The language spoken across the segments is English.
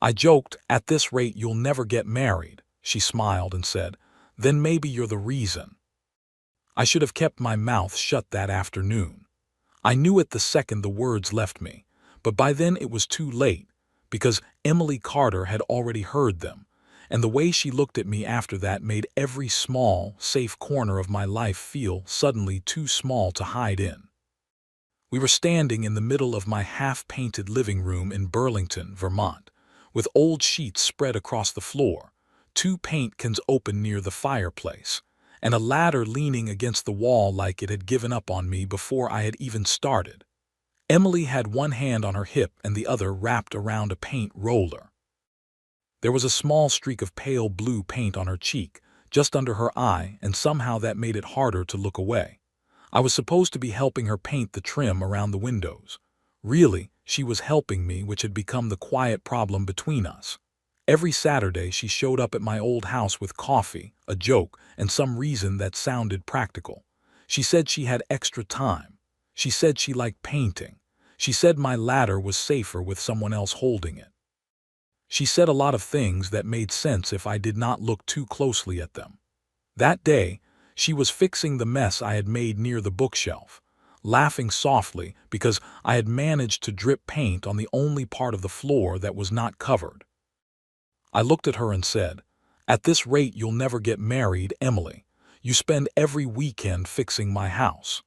I joked, "At this rate you'll never get married." She smiled and said, "Then maybe you're the reason." I should have kept my mouth shut that afternoon. I knew it the second the words left me, but by then it was too late, because Emily Carter had already heard them, and the way she looked at me after that made every small, safe corner of my life feel suddenly too small to hide in. We were standing in the middle of my half-painted living room in Burlington, Vermont, with old sheets spread across the floor, two paint cans open near the fireplace, and a ladder leaning against the wall like it had given up on me before I had even started. Emily had one hand on her hip and the other wrapped around a paint roller. There was a small streak of pale blue paint on her cheek, just under her eye, and somehow that made it harder to look away. I was supposed to be helping her paint the trim around the windows. Really, she was helping me, which had become the quiet problem between us. Every Saturday she showed up at my old house with coffee, a joke, and some reason that sounded practical. She said she had extra time. She said she liked painting. She said my ladder was safer with someone else holding it. She said a lot of things that made sense if I did not look too closely at them. That day, she was fixing the mess I had made near the bookshelf, laughing softly because I had managed to drip paint on the only part of the floor that was not covered. I looked at her and said, "At this rate you'll never get married, Emily. You spend every weekend fixing my house."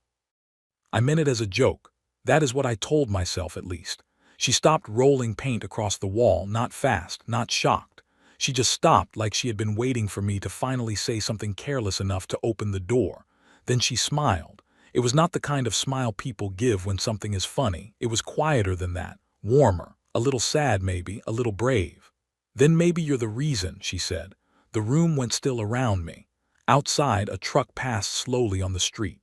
I meant it as a joke. That is what I told myself, at least. She stopped rolling paint across the wall, not fast, not shocked. She just stopped like she had been waiting for me to finally say something careless enough to open the door. Then she smiled. It was not the kind of smile people give when something is funny. It was quieter than that, warmer, a little sad maybe, a little brave. "Then maybe you're the reason," she said. The room went still around me. Outside, a truck passed slowly on the street.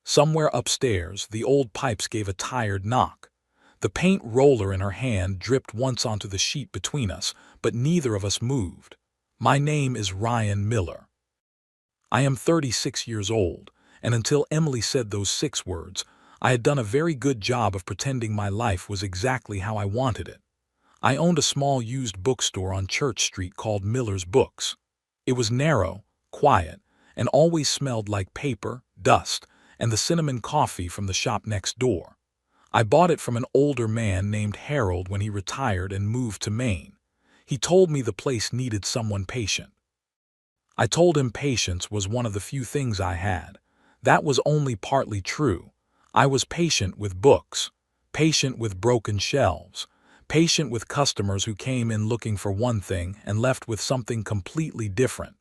Somewhere upstairs, the old pipes gave a tired knock. The paint roller in her hand dripped once onto the sheet between us, but neither of us moved. "My name is Ryan Miller. I am 36 years old, and until Emily said those 6 words, I had done a very good job of pretending my life was exactly how I wanted it. I owned a small used bookstore on Church Street called Miller's Books. It was narrow, quiet, and always smelled like paper, dust, and the cinnamon coffee from the shop next door. I bought it from an older man named Harold when he retired and moved to Maine. He told me the place needed someone patient. I told him patience was one of the few things I had. That was only partly true. I was patient with books, patient with broken shelves, patient with customers who came in looking for one thing and left with something completely different.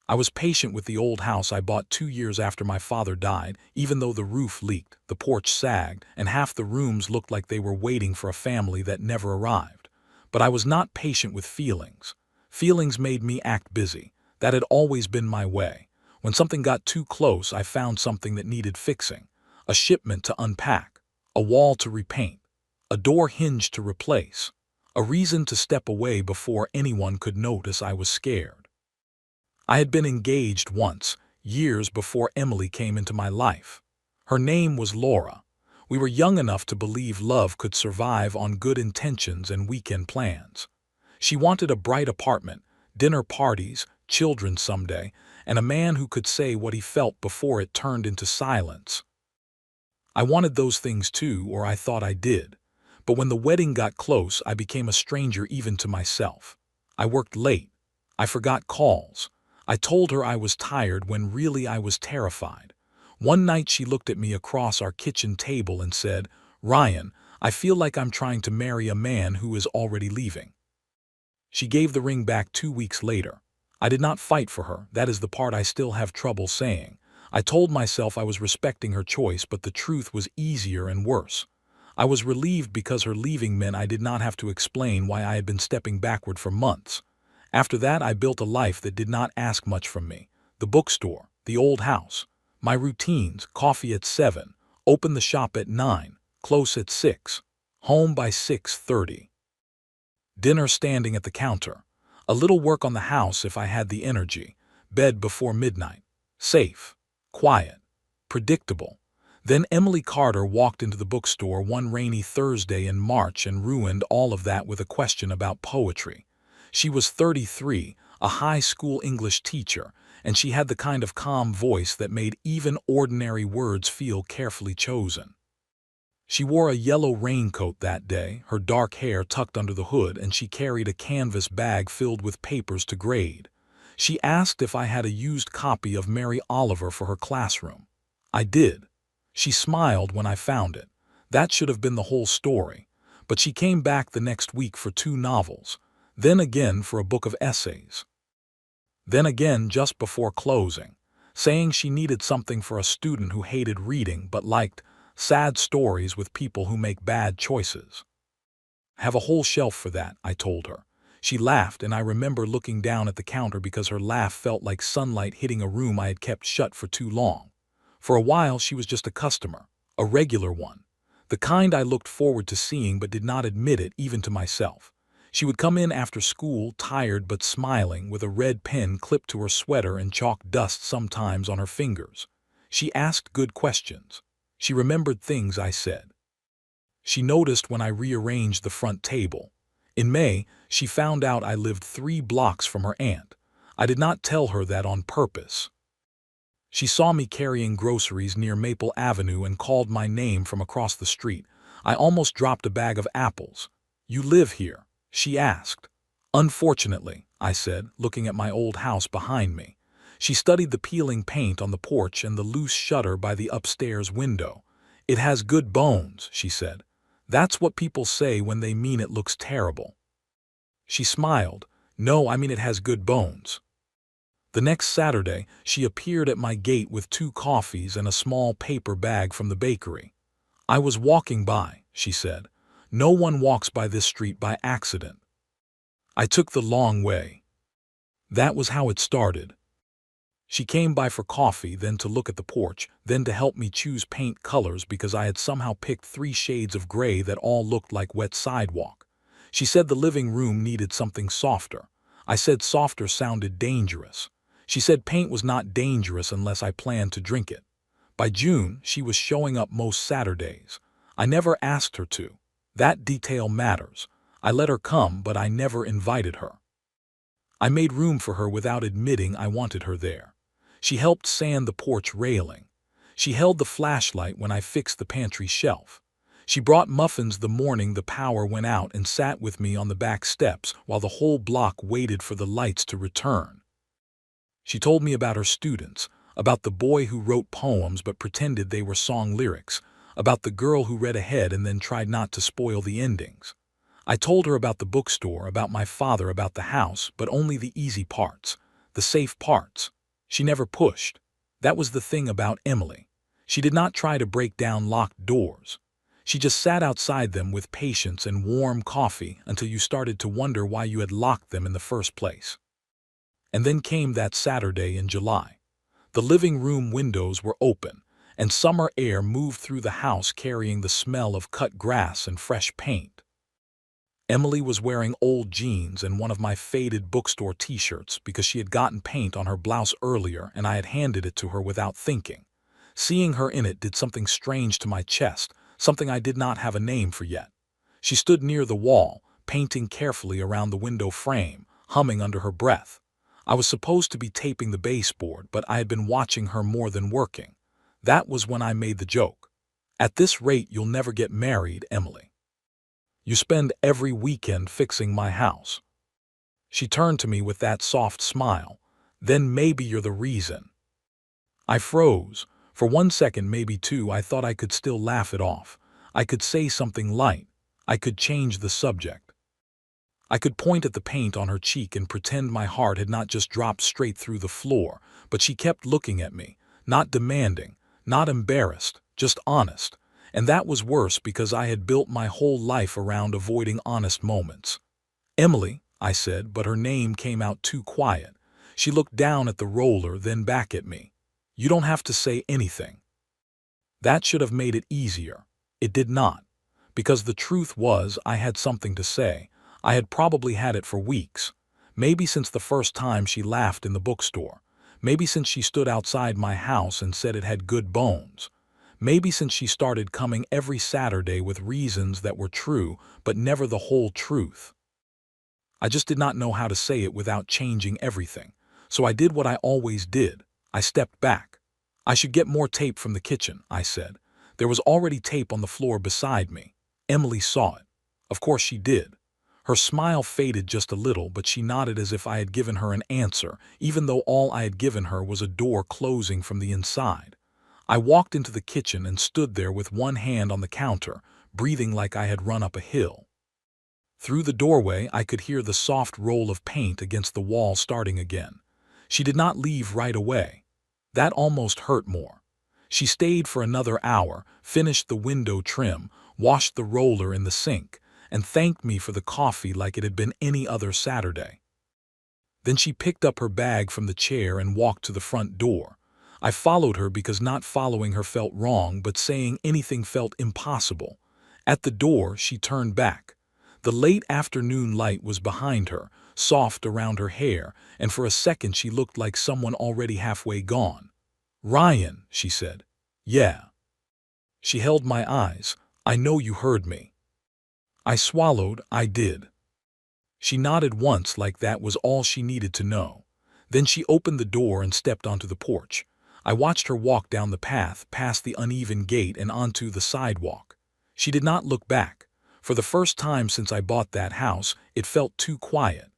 I was patient with the old house I bought 2 years after my father died, even though the roof leaked, the porch sagged, and half the rooms looked like they were waiting for a family that never arrived. But I was not patient with feelings. Feelings made me act busy. That had always been my way. When something got too close, I found something that needed fixing. A shipment to unpack, a wall to repaint, a door hinge to replace, a reason to step away before anyone could notice I was scared. I had been engaged once, years before Emily came into my life. Her name was Laura. We were young enough to believe love could survive on good intentions and weekend plans. She wanted a bright apartment, dinner parties, children someday, and a man who could say what he felt before it turned into silence. I wanted those things too, or I thought I did. But when the wedding got close, I became a stranger even to myself. I worked late. I forgot calls. I told her I was tired when really I was terrified. One night she looked at me across our kitchen table and said, "Ryan, I feel like I'm trying to marry a man who is already leaving." She gave the ring back 2 weeks later. I did not fight for her. That is the part I still have trouble saying. I told myself I was respecting her choice, but the truth was easier and worse. I was relieved because her leaving meant I did not have to explain why I had been stepping backward for months. After that, I built a life that did not ask much from me. The bookstore, the old house, my routines, coffee at 7, open the shop at 9, close at 6, home by 6:30. Dinner standing at the counter, a little work on the house if I had the energy, bed before midnight, safe, quiet, predictable. Then Emily Carter walked into the bookstore one rainy Thursday in March and ruined all of that with a question about poetry. She was 33, a high school English teacher, and she had the kind of calm voice that made even ordinary words feel carefully chosen. She wore a yellow raincoat that day, her dark hair tucked under the hood, and she carried a canvas bag filled with papers to grade. She asked if I had a used copy of Mary Oliver for her classroom. I did. She smiled when I found it. That should have been the whole story. But she came back the next week for 2 novels, then again for a book of essays. Then again just before closing, saying she needed something for a student who hated reading but liked sad stories with people who make bad choices. Have a whole shelf for that, I told her. She laughed, and I remember looking down at the counter because her laugh felt like sunlight hitting a room I had kept shut for too long. For a while she was just a customer, a regular one, the kind I looked forward to seeing but did not admit it even to myself. She would come in after school, tired but smiling, with a red pen clipped to her sweater and chalk dust sometimes on her fingers. She asked good questions. She remembered things I said. She noticed when I rearranged the front table. In May, she found out I lived 3 blocks from her aunt. I did not tell her that on purpose. She saw me carrying groceries near Maple Avenue and called my name from across the street. I almost dropped a bag of apples. "You live here?" she asked. "Unfortunately," I said, looking at my old house behind me. She studied the peeling paint on the porch and the loose shutter by the upstairs window. "It has good bones," she said. "That's what people say when they mean it looks terrible." She smiled. "No, I mean it has good bones." The next Saturday, she appeared at my gate with 2 coffees and a small paper bag from the bakery. "I was walking by," she said. "No one walks by this street by accident. I took the long way." That was how it started. She came by for coffee, then to look at the porch, then to help me choose paint colors because I had somehow picked 3 shades of gray that all looked like wet sidewalk. She said the living room needed something softer. I said softer sounded dangerous. She said paint was not dangerous unless I planned to drink it. By June, she was showing up most Saturdays. I never asked her to. That detail matters. I let her come, but I never invited her. I made room for her without admitting I wanted her there. She helped sand the porch railing. She held the flashlight when I fixed the pantry shelf. She brought muffins the morning the power went out and sat with me on the back steps while the whole block waited for the lights to return. She told me about her students, about the boy who wrote poems but pretended they were song lyrics, about the girl who read ahead and then tried not to spoil the endings. I told her about the bookstore, about my father, about the house, but only the easy parts, the safe parts. She never pushed. That was the thing about Emily. She did not try to break down locked doors. She just sat outside them with patience and warm coffee until you started to wonder why you had locked them in the first place. And then came that Saturday in July. The living room windows were open, and summer air moved through the house carrying the smell of cut grass and fresh paint. Emily was wearing old jeans and one of my faded bookstore t-shirts because she had gotten paint on her blouse earlier and I had handed it to her without thinking. Seeing her in it did something strange to my chest, something I did not have a name for yet. She stood near the wall, painting carefully around the window frame, humming under her breath. I was supposed to be taping the baseboard, but I had been watching her more than working. That was when I made the joke. "At this rate, you'll never get married, Emily. You spend every weekend fixing my house." She turned to me with that soft smile. "Then maybe you're the reason." I froze. For 1 second, maybe 2, I thought I could still laugh it off. I could say something light. I could change the subject. I could point at the paint on her cheek and pretend my heart had not just dropped straight through the floor, but she kept looking at me, not demanding, not embarrassed, just honest. And that was worse because I had built my whole life around avoiding honest moments. "Emily," I said, but her name came out too quiet. She looked down at the roller, then back at me. "You don't have to say anything." That should have made it easier. It did not. Because the truth was, I had something to say. I had probably had it for weeks. Maybe since the first time she laughed in the bookstore. Maybe since she stood outside my house and said it had good bones. Maybe since she started coming every Saturday with reasons that were true, but never the whole truth. I just did not know how to say it without changing everything. So I did what I always did. I stepped back. I should get more tape from the kitchen, I said. There was already tape on the floor beside me. Emily saw it. Of course she did. Her smile faded just a little, but she nodded as if I had given her an answer, even though all I had given her was a door closing from the inside. I walked into the kitchen and stood there with one hand on the counter, breathing like I had run up a hill. Through the doorway, I could hear the soft roll of paint against the wall starting again. She did not leave right away. That almost hurt more. She stayed for another hour, finished the window trim, washed the roller in the sink, and thanked me for the coffee like it had been any other Saturday. Then she picked up her bag from the chair and walked to the front door. I followed her because not following her felt wrong, but saying anything felt impossible. At the door, she turned back. The late afternoon light was behind her, soft around her hair, and for a second she looked like someone already halfway gone. "Ryan," she said. "Yeah." She held my eyes. "I know you heard me." I swallowed. I did. She nodded once like that was all she needed to know. Then she opened the door and stepped onto the porch. I watched her walk down the path, past the uneven gate and onto the sidewalk. She did not look back. For the first time since I bought that house, it felt too quiet.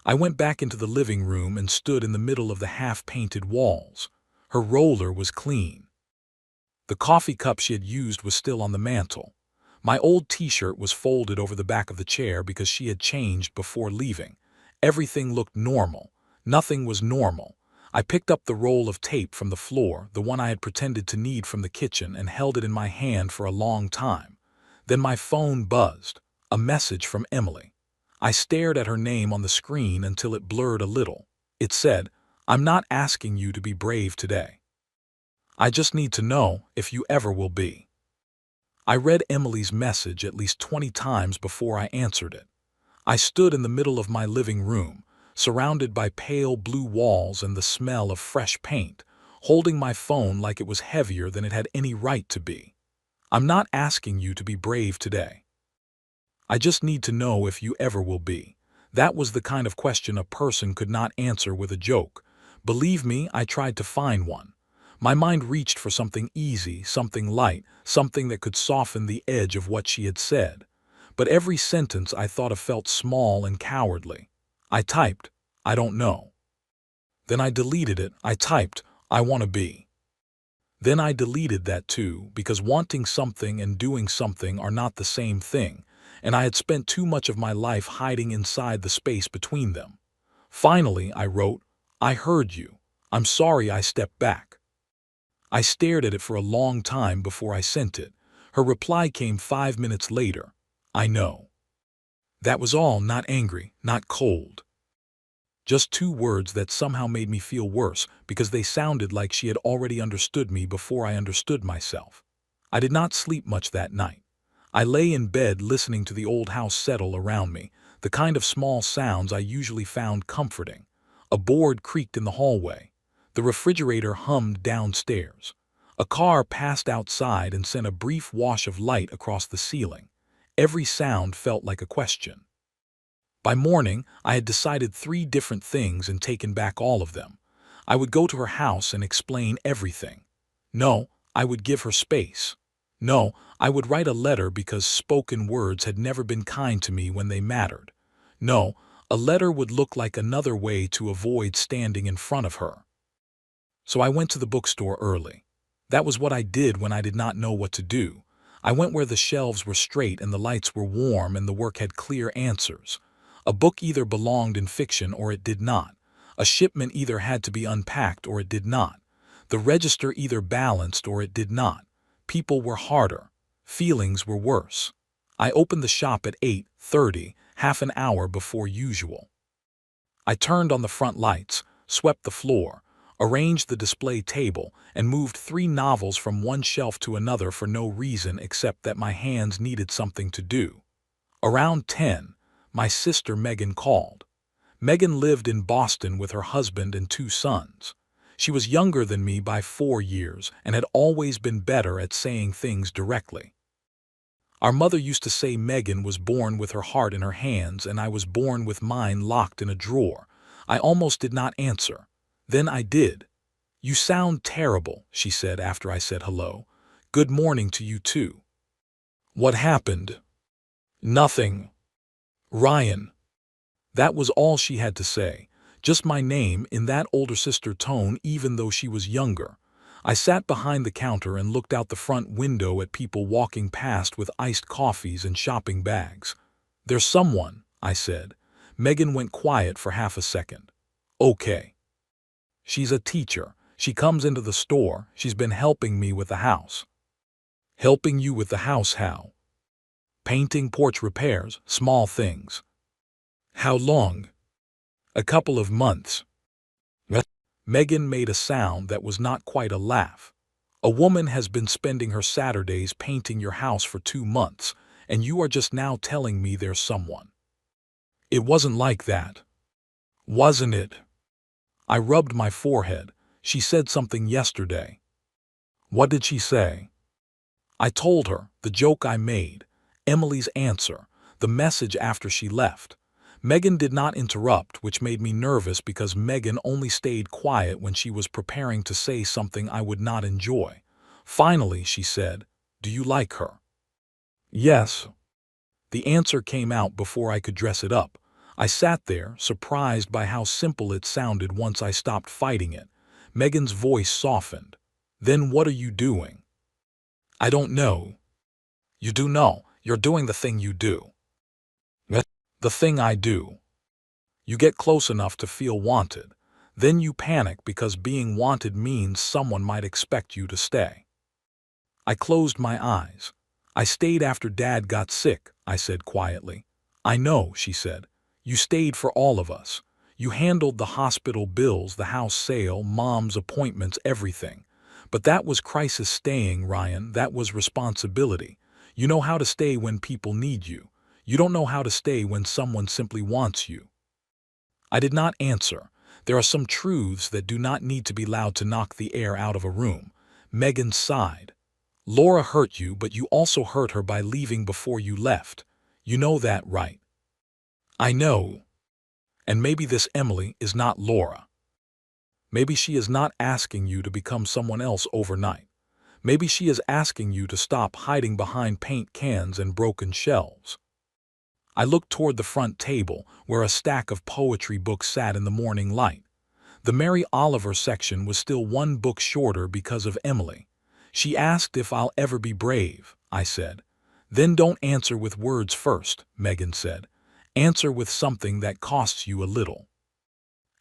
I went back into the living room and stood in the middle of the half-painted walls. Her roller was clean. The coffee cup she had used was still on the mantel. My old t-shirt was folded over the back of the chair because she had changed before leaving. Everything looked normal. Nothing was normal. I picked up the roll of tape from the floor, the one I had pretended to need from the kitchen, and held it in my hand for a long time. Then my phone buzzed. A message from Emily. I stared at her name on the screen until it blurred a little. It said, "I'm not asking you to be brave today. I just need to know if you ever will be." I read Emily's message at least 20 times before I answered it. I stood in the middle of my living room, surrounded by pale blue walls and the smell of fresh paint, holding my phone like it was heavier than it had any right to be. "I'm not asking you to be brave today. I just need to know if you ever will be." That was the kind of question a person could not answer with a joke. Believe me, I tried to find one. My mind reached for something easy, something light, something that could soften the edge of what she had said. But every sentence I thought of felt small and cowardly. I typed, "I don't know." Then I deleted it. I typed, "I want to be." Then I deleted that too, because wanting something and doing something are not the same thing, and I had spent too much of my life hiding inside the space between them. Finally, I wrote, "I heard you. I'm sorry I stepped back." I stared at it for a long time before I sent it. Her reply came 5 minutes later. "I know." That was all, not angry, not cold. Just 2 words that somehow made me feel worse because they sounded like she had already understood me before I understood myself. I did not sleep much that night. I lay in bed listening to the old house settle around me, the kind of small sounds I usually found comforting. A board creaked in the hallway. The refrigerator hummed downstairs. A car passed outside and sent a brief wash of light across the ceiling. Every sound felt like a question. By morning, I had decided 3 different things and taken back all of them. I would go to her house and explain everything. No, I would give her space. No, I would write a letter because spoken words had never been kind to me when they mattered. No, a letter would look like another way to avoid standing in front of her. So I went to the bookstore early. That was what I did when I did not know what to do. I went where the shelves were straight and the lights were warm and the work had clear answers. A book either belonged in fiction or it did not. A shipment either had to be unpacked or it did not. The register either balanced or it did not. People were harder. Feelings were worse. I opened the shop at 8:30, half an hour before usual. I turned on the front lights, swept the floor, arranged the display table, and moved 3 novels from one shelf to another for no reason except that my hands needed something to do. Around 10, my sister Megan called. Megan lived in Boston with her husband and 2 sons. She was younger than me by 4 years and had always been better at saying things directly. Our mother used to say Megan was born with her heart in her hands and I was born with mine locked in a drawer. I almost did not answer. Then I did. "You sound terrible," she said after I said hello. "Good morning to you too." "What happened?" "Nothing. Ryan." That was all she had to say. Just my name in that older sister tone even though she was younger. I sat behind the counter and looked out the front window at people walking past with iced coffees and shopping bags. "There's someone," I said. Megan went quiet for half a second. "Okay." "She's a teacher. She comes into the store. She's been helping me with the house." "Helping you with the house how?" "Painting, porch repairs, small things." "How long?" "A couple of months." Megan made a sound that was not quite a laugh. "A woman has been spending her Saturdays painting your house for 2 months, and you are just now telling me there's someone." "It wasn't like that." "Wasn't it?" I rubbed my forehead. "She said something yesterday." "What did she say?" I told her, the joke I made, Emily's answer, the message after she left. Megan did not interrupt, which made me nervous because Megan only stayed quiet when she was preparing to say something I would not enjoy. Finally, she said, "Do you like her?" "Yes." The answer came out before I could dress it up. I sat there, surprised by how simple it sounded once I stopped fighting it. Megan's voice softened. "Then what are you doing?" "I don't know." "You do know. You're doing the thing you do." "The thing I do." "You get close enough to feel wanted. Then you panic because being wanted means someone might expect you to stay." I closed my eyes. "I stayed after Dad got sick," I said quietly. "I know," she said. "You stayed for all of us. You handled the hospital bills, the house sale, Mom's appointments, everything. But that was crisis staying, Ryan. That was responsibility. You know how to stay when people need you. You don't know how to stay when someone simply wants you." I did not answer. There are some truths that do not need to be loud to knock the air out of a room. Megan sighed. "Laura hurt you, but you also hurt her by leaving before you left. You know that, right?" "I know. And maybe this Emily is not Laura. Maybe she is not asking you to become someone else overnight. Maybe she is asking you to stop hiding behind paint cans and broken shelves." I looked toward the front table, where a stack of poetry books sat in the morning light. The Mary Oliver section was still one book shorter because of Emily. "She asked if I'll ever be brave," I said. "Then don't answer with words first," Megan said. "Answer with something that costs you a little."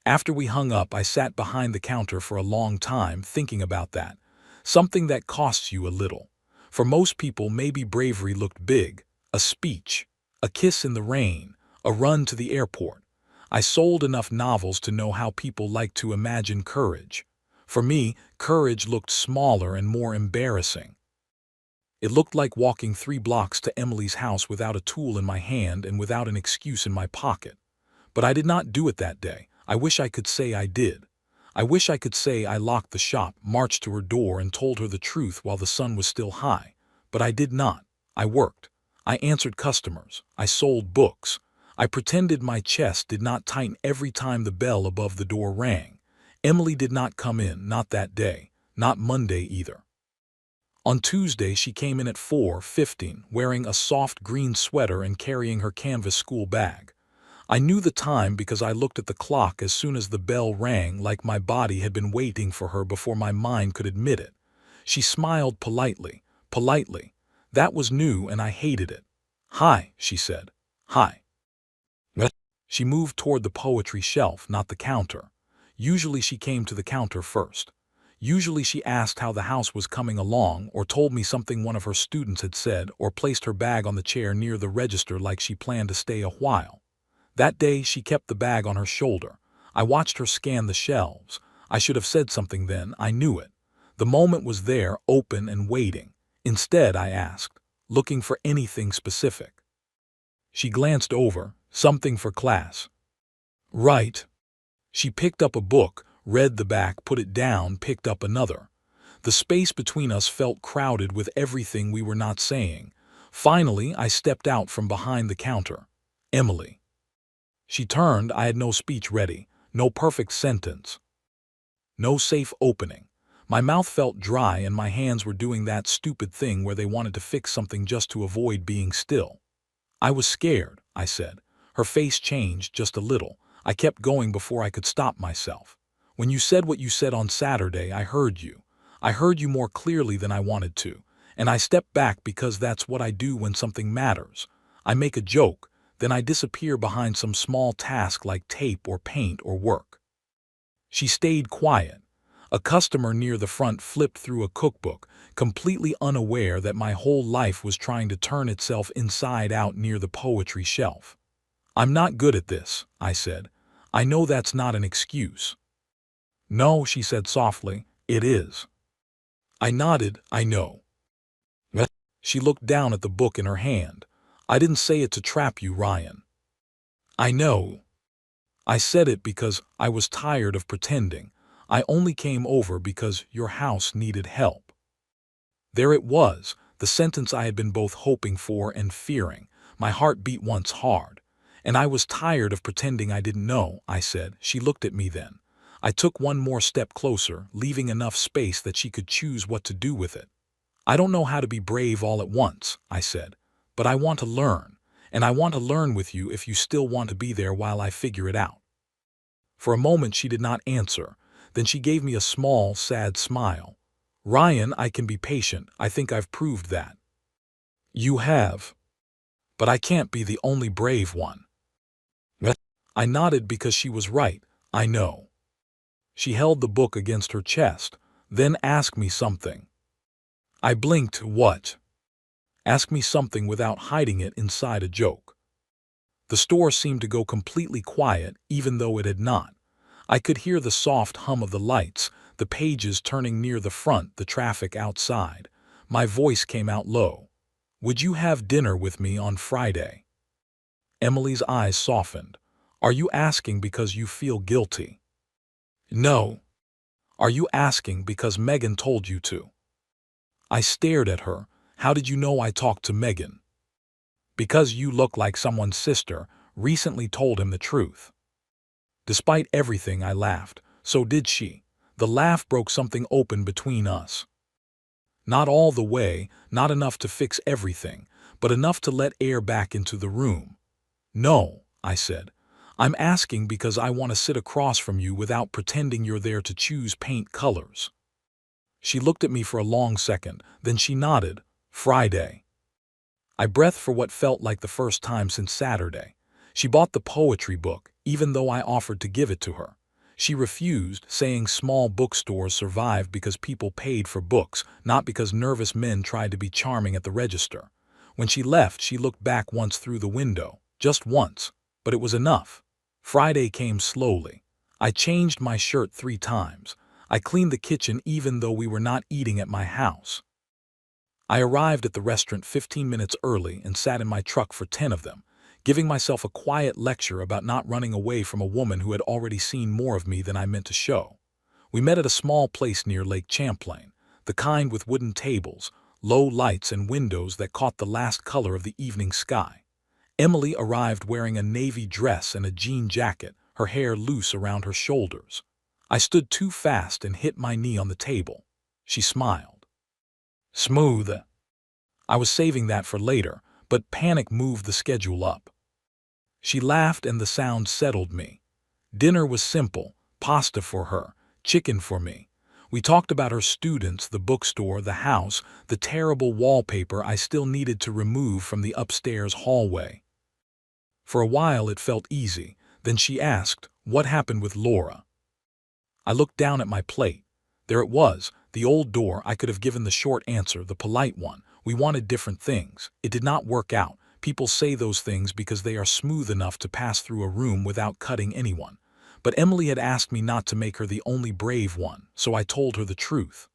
After we hung up, I sat behind the counter for a long time thinking about that. Something that costs you a little. For most people, maybe bravery looked big. A speech, a kiss in the rain, a run to the airport. I sold enough novels to know how people like to imagine courage. For me, courage looked smaller and more embarrassing. It looked like walking 3 blocks to Emily's house without a tool in my hand and without an excuse in my pocket. But I did not do it that day. I wish I could say I did. I wish I could say I locked the shop, marched to her door, and told her the truth while the sun was still high. But I did not. I worked. I answered customers. I sold books. I pretended my chest did not tighten every time the bell above the door rang. Emily did not come in, not that day, not Monday either. On Tuesday, she came in at 4:15, wearing a soft green sweater and carrying her canvas school bag. I knew the time because I looked at the clock as soon as the bell rang, like my body had been waiting for her before my mind could admit it. She smiled politely, politely. That was new and I hated it. "Hi," she said. "Hi." She moved toward the poetry shelf, not the counter. Usually she came to the counter first. Usually she asked how the house was coming along, or told me something one of her students had said, or placed her bag on the chair near the register like she planned to stay a while. That day she kept the bag on her shoulder. I watched her scan the shelves. I should have said something then, I knew it. The moment was there, open and waiting. Instead, I asked, looking for anything specific. She glanced over. "Something for class." "Right." She picked up a book, read the back, put it down, picked up another. The space between us felt crowded with everything we were not saying. Finally, I stepped out from behind the counter. Emily. She turned. I had no speech ready, no perfect sentence, no safe opening. My mouth felt dry and my hands were doing that stupid thing where they wanted to fix something just to avoid being still. I was scared, I said. Her face changed just a little. I kept going before I could stop myself. When you said what you said on Saturday, I heard you. I heard you more clearly than I wanted to. And I stepped back because that's what I do when something matters. I make a joke, then I disappear behind some small task like tape or paint or work. She stayed quiet. A customer near the front flipped through a cookbook, completely unaware that my whole life was trying to turn itself inside out near the poetry shelf. I'm not good at this, I said. I know that's not an excuse. No, she said softly, it is. I nodded, I know. She looked down at the book in her hand. I didn't say it to trap you, Ryan. I know. I said it because I was tired of pretending. I only came over because your house needed help. There it was, the sentence I had been both hoping for and fearing. My heart beat once hard. And I was tired of pretending I didn't know, I said. She looked at me then. I took one more step closer, leaving enough space that she could choose what to do with it. I don't know how to be brave all at once, I said, but I want to learn, and I want to learn with you if you still want to be there while I figure it out. For a moment she did not answer, then she gave me a small, sad smile. Ryan, I can be patient. I think I've proved that. You have. But I can't be the only brave one. I nodded because she was right. I know. She held the book against her chest, then asked me something. I blinked. What? Ask me something without hiding it inside a joke. The store seemed to go completely quiet, even though it had not. I could hear the soft hum of the lights, the pages turning near the front, the traffic outside. My voice came out low. Would you have dinner with me on Friday? Emily's eyes softened. Are you asking because you feel guilty? No. Are you asking because Megan told you to? I stared at her. How did you know I talked to Megan? Because you look like someone's sister recently told him the truth. Despite everything, I laughed. So did she. The laugh broke something open between us. Not all the way, not enough to fix everything, but enough to let air back into the room. No, I said. I'm asking because I want to sit across from you without pretending you're there to choose paint colors. She looked at me for a long second, then she nodded. Friday. I breathed for what felt like the first time since Saturday. She bought the poetry book, even though I offered to give it to her. She refused, saying small bookstores survived because people paid for books, not because nervous men tried to be charming at the register. When she left, she looked back once through the window, just once, but it was enough. Friday came slowly. I changed my shirt 3 times. I cleaned the kitchen even though we were not eating at my house. I arrived at the restaurant 15 minutes early and sat in my truck for 10 of them, giving myself a quiet lecture about not running away from a woman who had already seen more of me than I meant to show. We met at a small place near Lake Champlain, the kind with wooden tables, low lights and windows that caught the last color of the evening sky. Emily arrived wearing a navy dress and a jean jacket, her hair loose around her shoulders. I stood too fast and hit my knee on the table. She smiled. Smooth. I was saving that for later, but panic moved the schedule up. She laughed and the sound settled me. Dinner was simple, pasta for her, chicken for me. We talked about her students, the bookstore, the house, the terrible wallpaper I still needed to remove from the upstairs hallway. For a while it felt easy. Then she asked, what happened with Laura? I looked down at my plate. There it was, the old door. I could have given the short answer, the polite one. We wanted different things. It did not work out. People say those things because they are smooth enough to pass through a room without cutting anyone. But Emily had asked me not to make her the only brave one, so I told her the truth.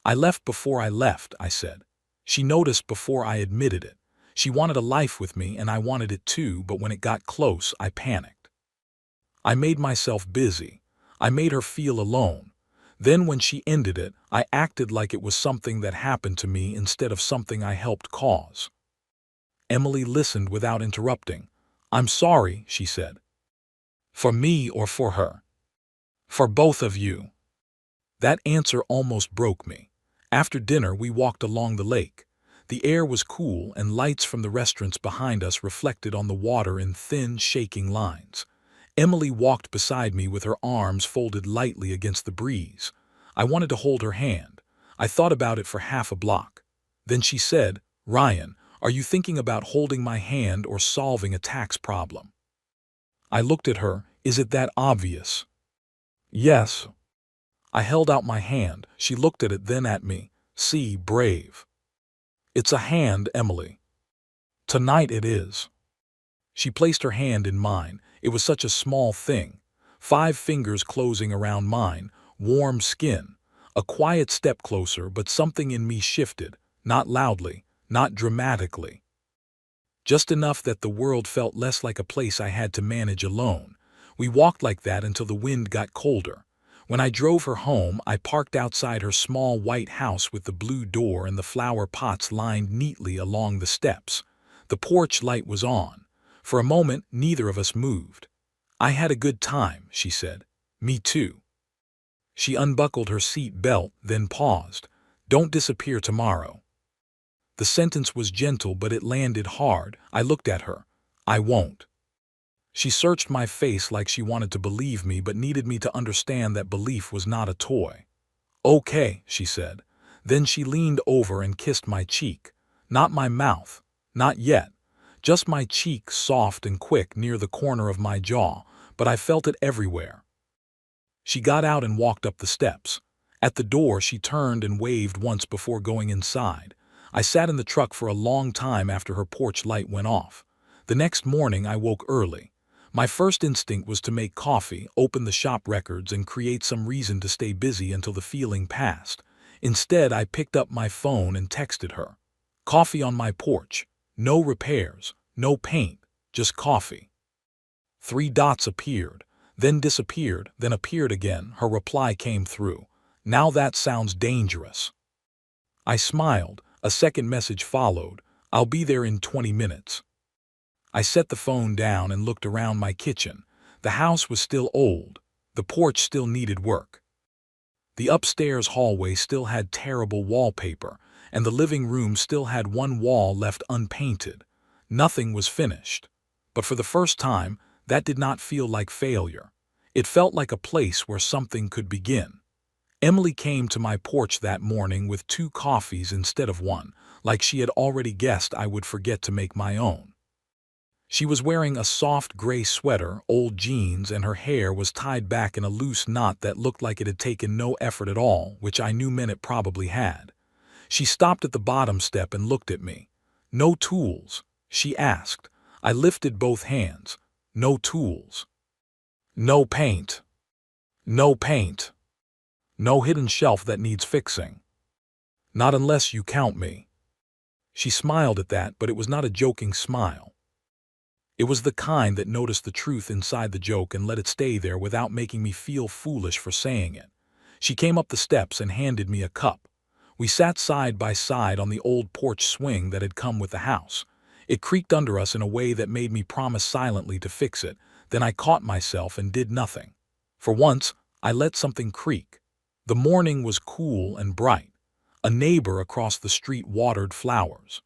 I left before I left, I said. She noticed before I admitted it. She wanted a life with me and I wanted it too, but when it got close, I panicked. I made myself busy. I made her feel alone. Then when she ended it, I acted like it was something that happened to me instead of something I helped cause. Emily listened without interrupting. "I'm sorry," she said. "For me or for her?" "For both of you." That answer almost broke me. After dinner, we walked along the lake. The air was cool, and lights from the restaurants behind us reflected on the water in thin, shaking lines. Emily walked beside me with her arms folded lightly against the breeze. I wanted to hold her hand. I thought about it for half a block. Then she said, "Ryan, are you thinking about holding my hand or solving a tax problem?" I looked at her. "Is it that obvious?" "Yes." I held out my hand. She looked at it, then at me. "See, brave." "It's a hand, Emily." "Tonight it is." She placed her hand in mine. It was such a small thing. 5 fingers closing around mine, warm skin. A quiet step closer, but something in me shifted. Not loudly, not dramatically. Just enough that the world felt less like a place I had to manage alone. We walked like that until the wind got colder. When I drove her home, I parked outside her small white house with the blue door and the flower pots lined neatly along the steps. The porch light was on. For a moment, neither of us moved. "I had a good time," she said. "Me too." She unbuckled her seat belt, then paused. "Don't disappear tomorrow." The sentence was gentle, but it landed hard. I looked at her. "I won't." She searched my face like she wanted to believe me, but needed me to understand that belief was not a toy. "Okay," she said. Then she leaned over and kissed my cheek. Not my mouth. Not yet. Just my cheek, soft and quick near the corner of my jaw, but I felt it everywhere. She got out and walked up the steps. At the door, she turned and waved once before going inside. I sat in the truck for a long time after her porch light went off. The next morning, I woke early. My first instinct was to make coffee, open the shop records, and create some reason to stay busy until the feeling passed. Instead, I picked up my phone and texted her. "Coffee on my porch. No repairs, no paint, just coffee." 3 dots appeared, then disappeared, then appeared again. Her reply came through. "Now that sounds dangerous." I smiled. A second message followed. "I'll be there in 20 minutes." I set the phone down and looked around my kitchen. The house was still old. The porch still needed work. The upstairs hallway still had terrible wallpaper, and the living room still had one wall left unpainted. Nothing was finished. But for the first time, that did not feel like failure. It felt like a place where something could begin. Emily came to my porch that morning with 2 coffees instead of 1, like she had already guessed I would forget to make my own. She was wearing a soft gray sweater, old jeans, and her hair was tied back in a loose knot that looked like it had taken no effort at all, which I knew meant it probably had. She stopped at the bottom step and looked at me. "No tools?" she asked. I lifted both hands. "No tools." "No paint." "No paint." "No hidden shelf that needs fixing." "Not unless you count me." She smiled at that, but it was not a joking smile. It was the kind that noticed the truth inside the joke and let it stay there without making me feel foolish for saying it. She came up the steps and handed me a cup. We sat side by side on the old porch swing that had come with the house. It creaked under us in a way that made me promise silently to fix it. Then I caught myself and did nothing. For once, I let something creak. The morning was cool and bright. A neighbor across the street watered flowers.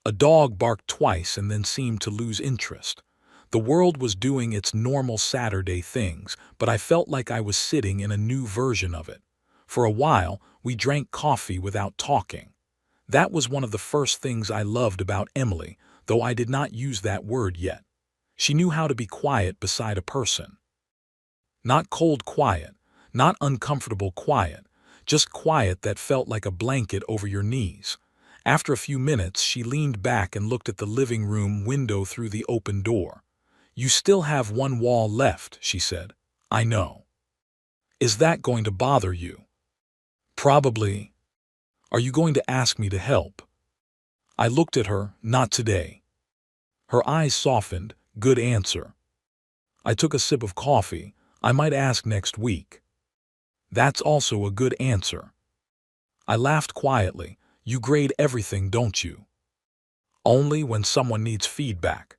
A dog barked twice and then seemed to lose interest. The world was doing its normal Saturday things, but I felt like I was sitting in a new version of it. For a while, we drank coffee without talking. That was one of the first things I loved about Emily, though I did not use that word yet. She knew how to be quiet beside a person. Not cold quiet, not uncomfortable quiet, just quiet that felt like a blanket over your knees. After a few minutes, she leaned back and looked at the living room window through the open door. "You still have 1 wall left," she said. "I know." "Is that going to bother you?" "Probably." "Are you going to ask me to help?" I looked at her. "Not today." Her eyes softened. "Good answer." I took a sip of coffee. I might ask next week. That's also a good answer. I laughed quietly. You grade everything, don't you? Only when someone needs feedback.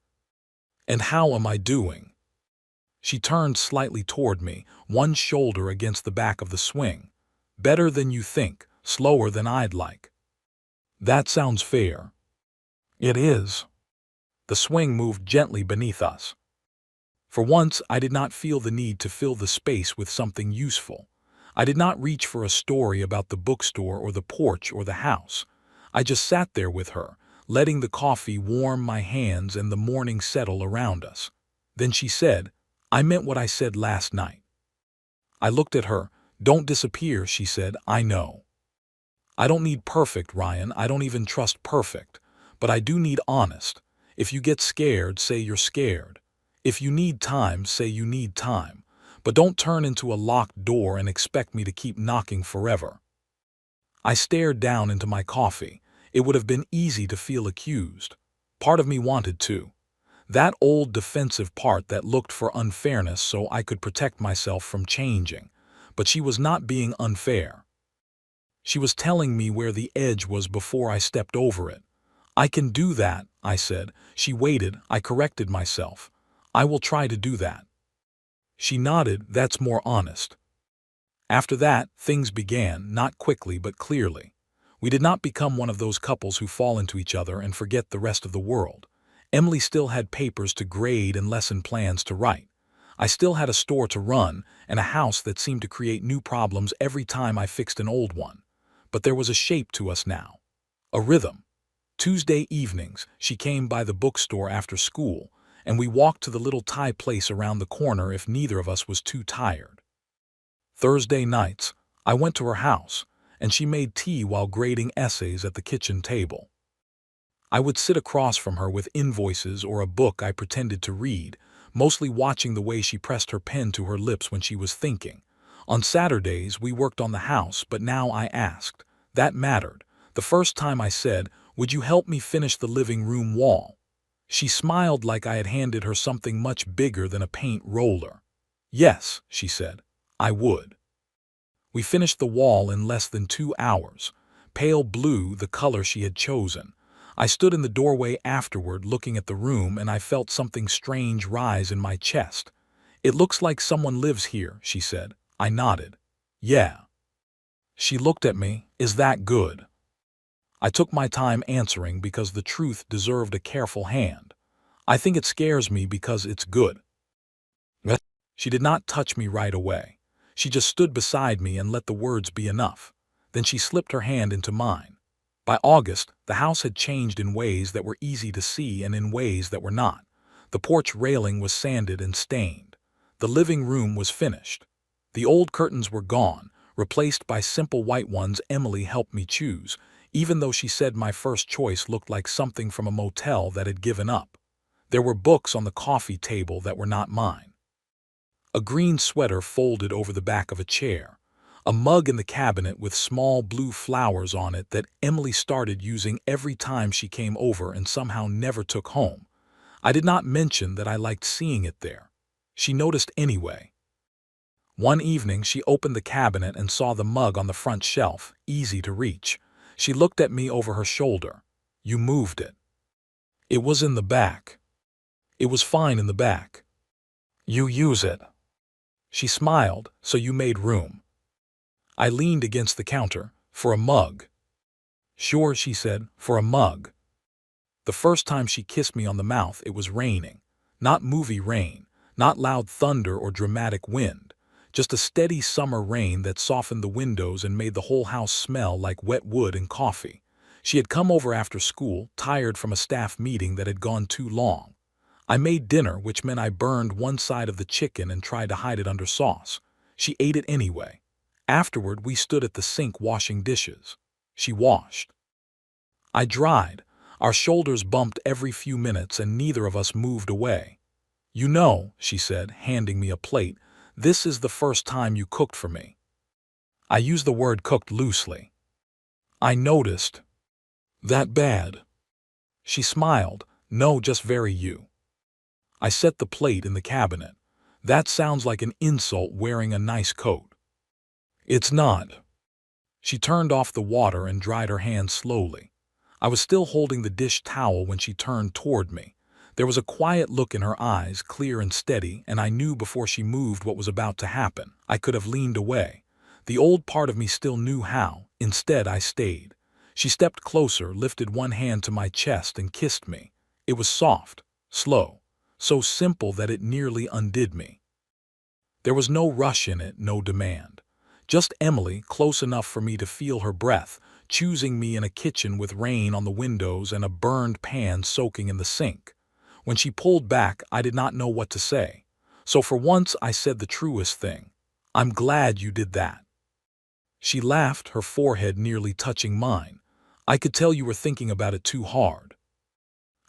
And how am I doing? She turned slightly toward me, one shoulder against the back of the swing. Better than you think, slower than I'd like. That sounds fair. It is. The swing moved gently beneath us. For once, I did not feel the need to fill the space with something useful. I did not reach for a story about the bookstore or the porch or the house. I just sat there with her, letting the coffee warm my hands and the morning settle around us. Then she said, I meant what I said last night. I looked at her. Don't disappear, she said. I know. I don't need perfect, Ryan. I don't even trust perfect. But I do need honest. If you get scared, say you're scared. If you need time, say you need time. But don't turn into a locked door and expect me to keep knocking forever. I stared down into my coffee. It would have been easy to feel accused. Part of me wanted to. That old defensive part that looked for unfairness so I could protect myself from changing. But she was not being unfair. She was telling me where the edge was before I stepped over it. I can do that, I said. She waited. I corrected myself. I will try to do that. She nodded. That's more honest. After that, things began, not quickly but clearly. We did not become one of those couples who fall into each other and forget the rest of the world. Emily still had papers to grade and lesson plans to write. I still had a store to run and a house that seemed to create new problems every time I fixed an old one. But there was a shape to us now. A rhythm. Tuesday evenings, she came by the bookstore after school, and we walked to the little Thai place around the corner if neither of us was too tired. Thursday nights, I went to her house, and she made tea while grading essays at the kitchen table. I would sit across from her with invoices or a book I pretended to read, mostly watching the way she pressed her pen to her lips when she was thinking. On Saturdays, we worked on the house, but now I asked. That mattered. The first time I said, would you help me finish the living room wall? She smiled like I had handed her something much bigger than a paint roller. Yes, she said, I would. We finished the wall in less than 2 hours. Pale blue, the color she had chosen. I stood in the doorway afterward looking at the room and I felt something strange rise in my chest. It looks like someone lives here, she said. I nodded. Yeah. She looked at me. Is that good? I took my time answering because the truth deserved a careful hand. I think it scares me because it's good. She did not touch me right away. She just stood beside me and let the words be enough. Then she slipped her hand into mine. By August, the house had changed in ways that were easy to see and in ways that were not. The porch railing was sanded and stained. The living room was finished. The old curtains were gone, replaced by simple white ones Emily helped me choose, even though she said my first choice looked like something from a motel that had given up. There were books on the coffee table that were not mine. A green sweater folded over the back of a chair. A mug in the cabinet with small blue flowers on it that Emily started using every time she came over and somehow never took home. I did not mention that I liked seeing it there. She noticed anyway. One evening she opened the cabinet and saw the mug on the front shelf, easy to reach. She looked at me over her shoulder. You moved it. It was in the back. It was fine in the back. You use it. She smiled, so you made room. I leaned against the counter. For a mug. Sure, she said, for a mug. The first time she kissed me on the mouth, it was raining. Not movie rain, not loud thunder or dramatic wind. Just a steady summer rain that softened the windows and made the whole house smell like wet wood and coffee. She had come over after school, tired from a staff meeting that had gone too long. I made dinner, which meant I burned one side of the chicken and tried to hide it under sauce. She ate it anyway. Afterward, we stood at the sink washing dishes. She washed. I dried. Our shoulders bumped every few minutes and neither of us moved away. You know, she said, handing me a plate, this is the first time you cooked for me. I use the word cooked loosely. I noticed. That bad? She smiled. No, just very you. I set the plate in the cabinet. That sounds like an insult wearing a nice coat. It's not. She turned off the water and dried her hands slowly. I was still holding the dish towel when she turned toward me. There was a quiet look in her eyes, clear and steady, and I knew before she moved what was about to happen. I could have leaned away. The old part of me still knew how. Instead, I stayed. She stepped closer, lifted one hand to my chest, and kissed me. It was soft, slow, so simple that it nearly undid me. There was no rush in it, no demand. Just Emily, close enough for me to feel her breath, choosing me in a kitchen with rain on the windows and a burned pan soaking in the sink. When she pulled back, I did not know what to say. So for once, I said the truest thing. I'm glad you did that. She laughed, her forehead nearly touching mine. I could tell you were thinking about it too hard.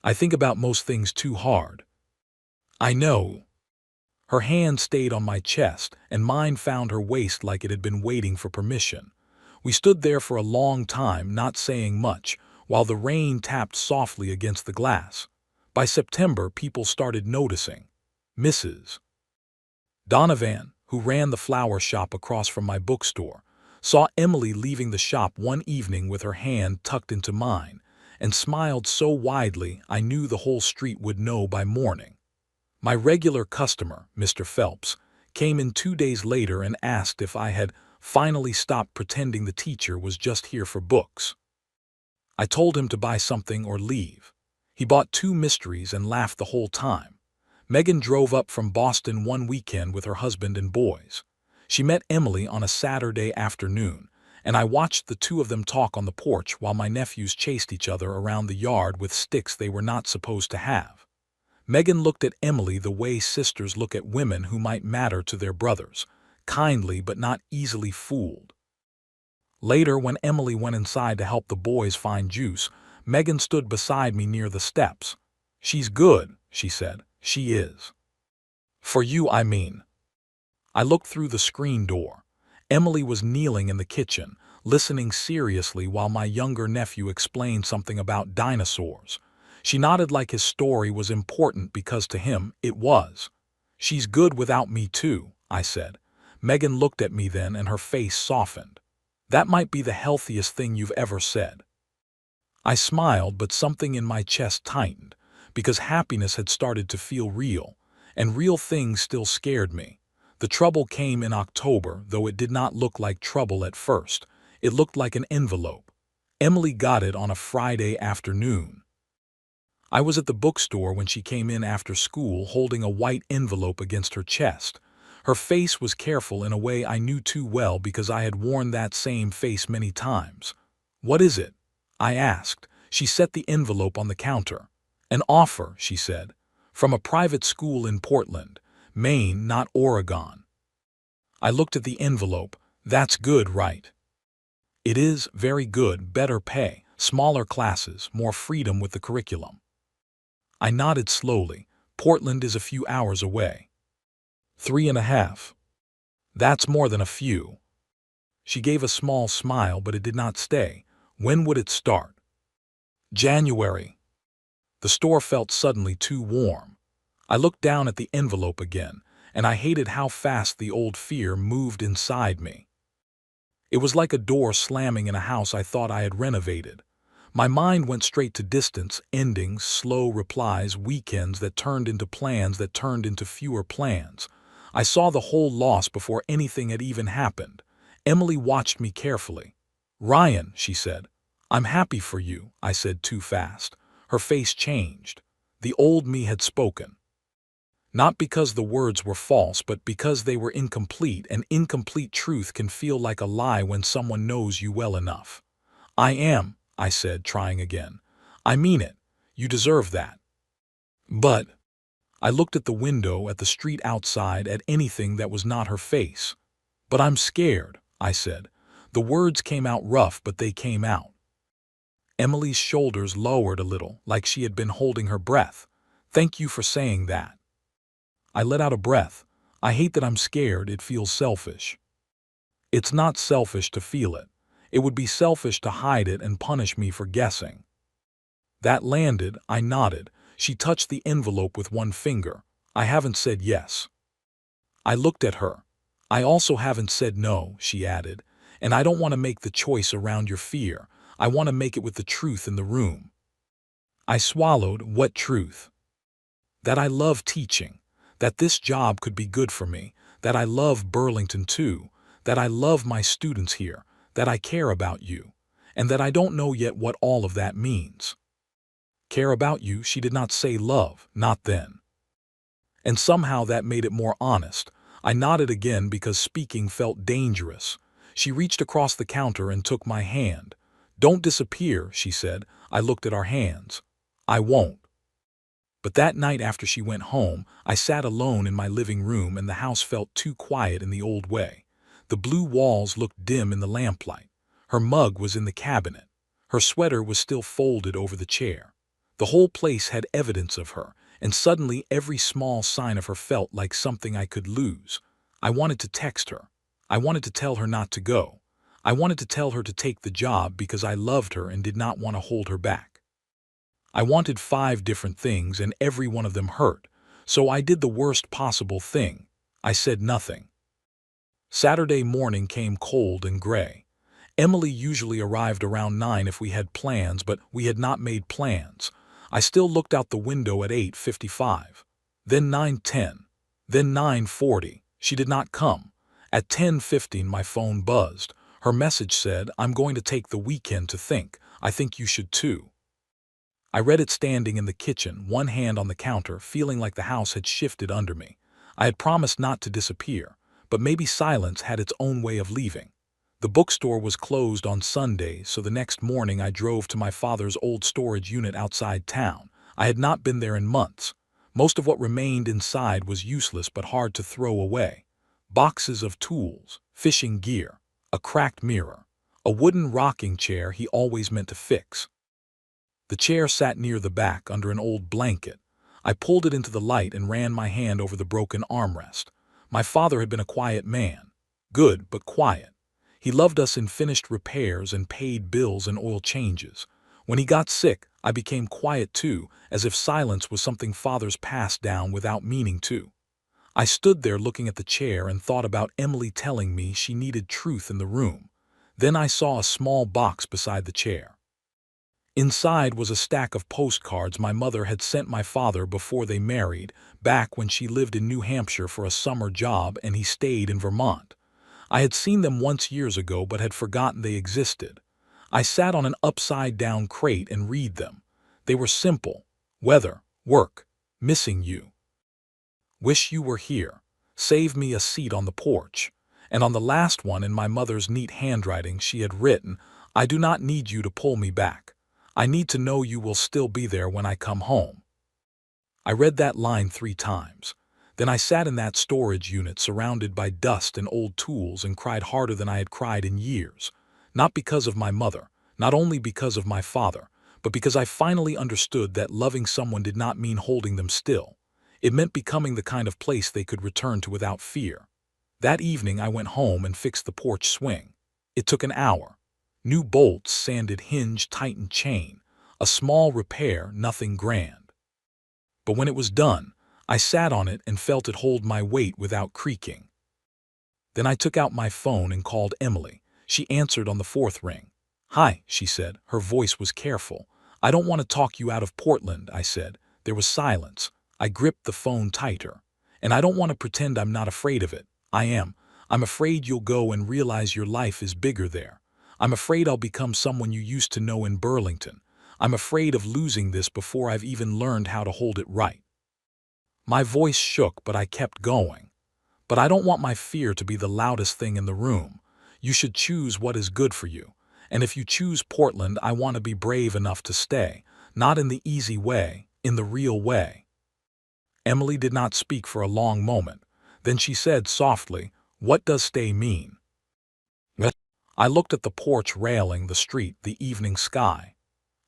I think about most things too hard. I know. Her hand stayed on my chest, and mine found her waist like it had been waiting for permission. We stood there for a long time, not saying much, while the rain tapped softly against the glass. By September, people started noticing. Mrs. Donovan, who ran the flower shop across from my bookstore, saw Emily leaving the shop one evening with her hand tucked into mine, and smiled so widely I knew the whole street would know by morning. My regular customer, Mr. Phelps, came in 2 days later and asked if I had finally stopped pretending the teacher was just here for books. I told him to buy something or leave. He bought 2 mysteries and laughed the whole time. Megan drove up from Boston one weekend with her husband and boys. She met Emily on a Saturday afternoon, and I watched the 2 of them talk on the porch while my nephews chased each other around the yard with sticks they were not supposed to have. Megan looked at Emily the way sisters look at women who might matter to their brothers, kindly but not easily fooled. Later, when Emily went inside to help the boys find juice, Megan stood beside me near the steps. "She's good," she said. "She is. For you, I mean." I looked through the screen door. Emily was kneeling in the kitchen, listening seriously while my younger nephew explained something about dinosaurs. She nodded like his story was important because to him it was. "She's good without me too," I said. Megan looked at me then and her face softened. "That might be the healthiest thing you've ever said." I smiled, but something in my chest tightened, because happiness had started to feel real, and real things still scared me. The trouble came in October, though it did not look like trouble at first. It looked like an envelope. Emily got it on a Friday afternoon. I was at the bookstore when she came in after school holding a white envelope against her chest. Her face was careful in a way I knew too well because I had worn that same face many times. "What is it?" I asked. She set the envelope on the counter. "An offer," she said. "From a private school in Portland, Maine, not Oregon." I looked at the envelope. "That's good, right?" "It is, very good, better pay, smaller classes, more freedom with the curriculum." I nodded slowly. "Portland is a few hours away." 3.5. "That's more than a few." She gave a small smile, but it did not stay. "When would it start?" "January." The store felt suddenly too warm. I looked down at the envelope again, and I hated how fast the old fear moved inside me. It was like a door slamming in a house I thought I had renovated. My mind went straight to distance, endings, slow replies, weekends that turned into plans that turned into fewer plans. I saw the whole loss before anything had even happened. Emily watched me carefully. "Ryan," she said. "I'm happy for you," I said too fast. Her face changed. The old me had spoken. Not because the words were false, but because they were incomplete, and incomplete truth can feel like a lie when someone knows you well enough. "I am," I said, trying again. "I mean it. You deserve that." But I looked at the window, at the street outside, at anything that was not her face. "But I'm scared," I said. The words came out rough, but they came out. Emily's shoulders lowered a little, like she had been holding her breath. "Thank you for saying that." I let out a breath. "I hate that I'm scared. It feels selfish." "It's not selfish to feel it. It would be selfish to hide it and punish me for guessing." That landed. I nodded. She touched the envelope with one finger. "I haven't said yes." I looked at her. I also haven't said no, she added, and I don't want to make the choice around your fear. I want to make it with the truth in the room. I swallowed. What truth? That I love teaching, that this job could be good for me, that I love Burlington too, that I love my students here, that I care about you, and that I don't know yet what all of that means. Care about you, she did not say love, not then. And somehow that made it more honest. I nodded again because speaking felt dangerous. She reached across the counter and took my hand. Don't disappear, she said. I looked at our hands. I won't. But that night after she went home, I sat alone in my living room and the house felt too quiet in the old way. The blue walls looked dim in the lamplight. Her mug was in the cabinet. Her sweater was still folded over the chair. The whole place had evidence of her, and suddenly every small sign of her felt like something I could lose. I wanted to text her. I wanted to tell her not to go. I wanted to tell her to take the job because I loved her and did not want to hold her back. I wanted 5 different things and every one of them hurt, so I did the worst possible thing. I said nothing. Saturday morning came cold and gray. Emily usually arrived around 9 if we had plans, but we had not made plans. I still looked out the window at 8:55. Then 9:10. Then 9:40. She did not come. At 10:15 my phone buzzed. Her message said, "I'm going to take the weekend to think. I think you should too." I read it standing in the kitchen, one hand on the counter, feeling like the house had shifted under me. I had promised not to disappear, but maybe silence had its own way of leaving. The bookstore was closed on Sunday, so the next morning I drove to my father's old storage unit outside town. I had not been there in months. Most of what remained inside was useless but hard to throw away. Boxes of tools, fishing gear, a cracked mirror, a wooden rocking chair he always meant to fix. The chair sat near the back under an old blanket. I pulled it into the light and ran my hand over the broken armrest. My father had been a quiet man. Good, but quiet. He loved us in finished repairs and paid bills and oil changes. When he got sick, I became quiet too, as if silence was something fathers passed down without meaning to. I stood there looking at the chair and thought about Emily telling me she needed truth in the room. Then I saw a small box beside the chair. Inside was a stack of postcards my mother had sent my father before they married, back when she lived in New Hampshire for a summer job and he stayed in Vermont. I had seen them once years ago but had forgotten they existed. I sat on an upside-down crate and read them. They were simple. Weather, work, missing you. Wish you were here. Save me a seat on the porch. And on the last one, in my mother's neat handwriting, she had written, I do not need you to pull me back. I need to know you will still be there when I come home. I read that line 3 times. Then I sat in that storage unit surrounded by dust and old tools and cried harder than I had cried in years. Not because of my mother, not only because of my father, but because I finally understood that loving someone did not mean holding them still. It meant becoming the kind of place they could return to without fear. That evening I went home and fixed the porch swing. It took an hour. New bolts, sanded hinge, tightened chain. A small repair, nothing grand. But when it was done, I sat on it and felt it hold my weight without creaking. Then I took out my phone and called Emily. She answered on the 4th ring. Hi, she said. Her voice was careful. I don't want to talk you out of Portland, I said. There was silence. I gripped the phone tighter. And I don't want to pretend I'm not afraid of it. I am. I'm afraid you'll go and realize your life is bigger there. I'm afraid I'll become someone you used to know in Burlington. I'm afraid of losing this before I've even learned how to hold it right. My voice shook, but I kept going. But I don't want my fear to be the loudest thing in the room. You should choose what is good for you. And if you choose Portland, I want to be brave enough to stay. Not in the easy way, in the real way. Emily did not speak for a long moment. Then she said softly, What does stay mean? I looked at the porch railing, the street, the evening sky.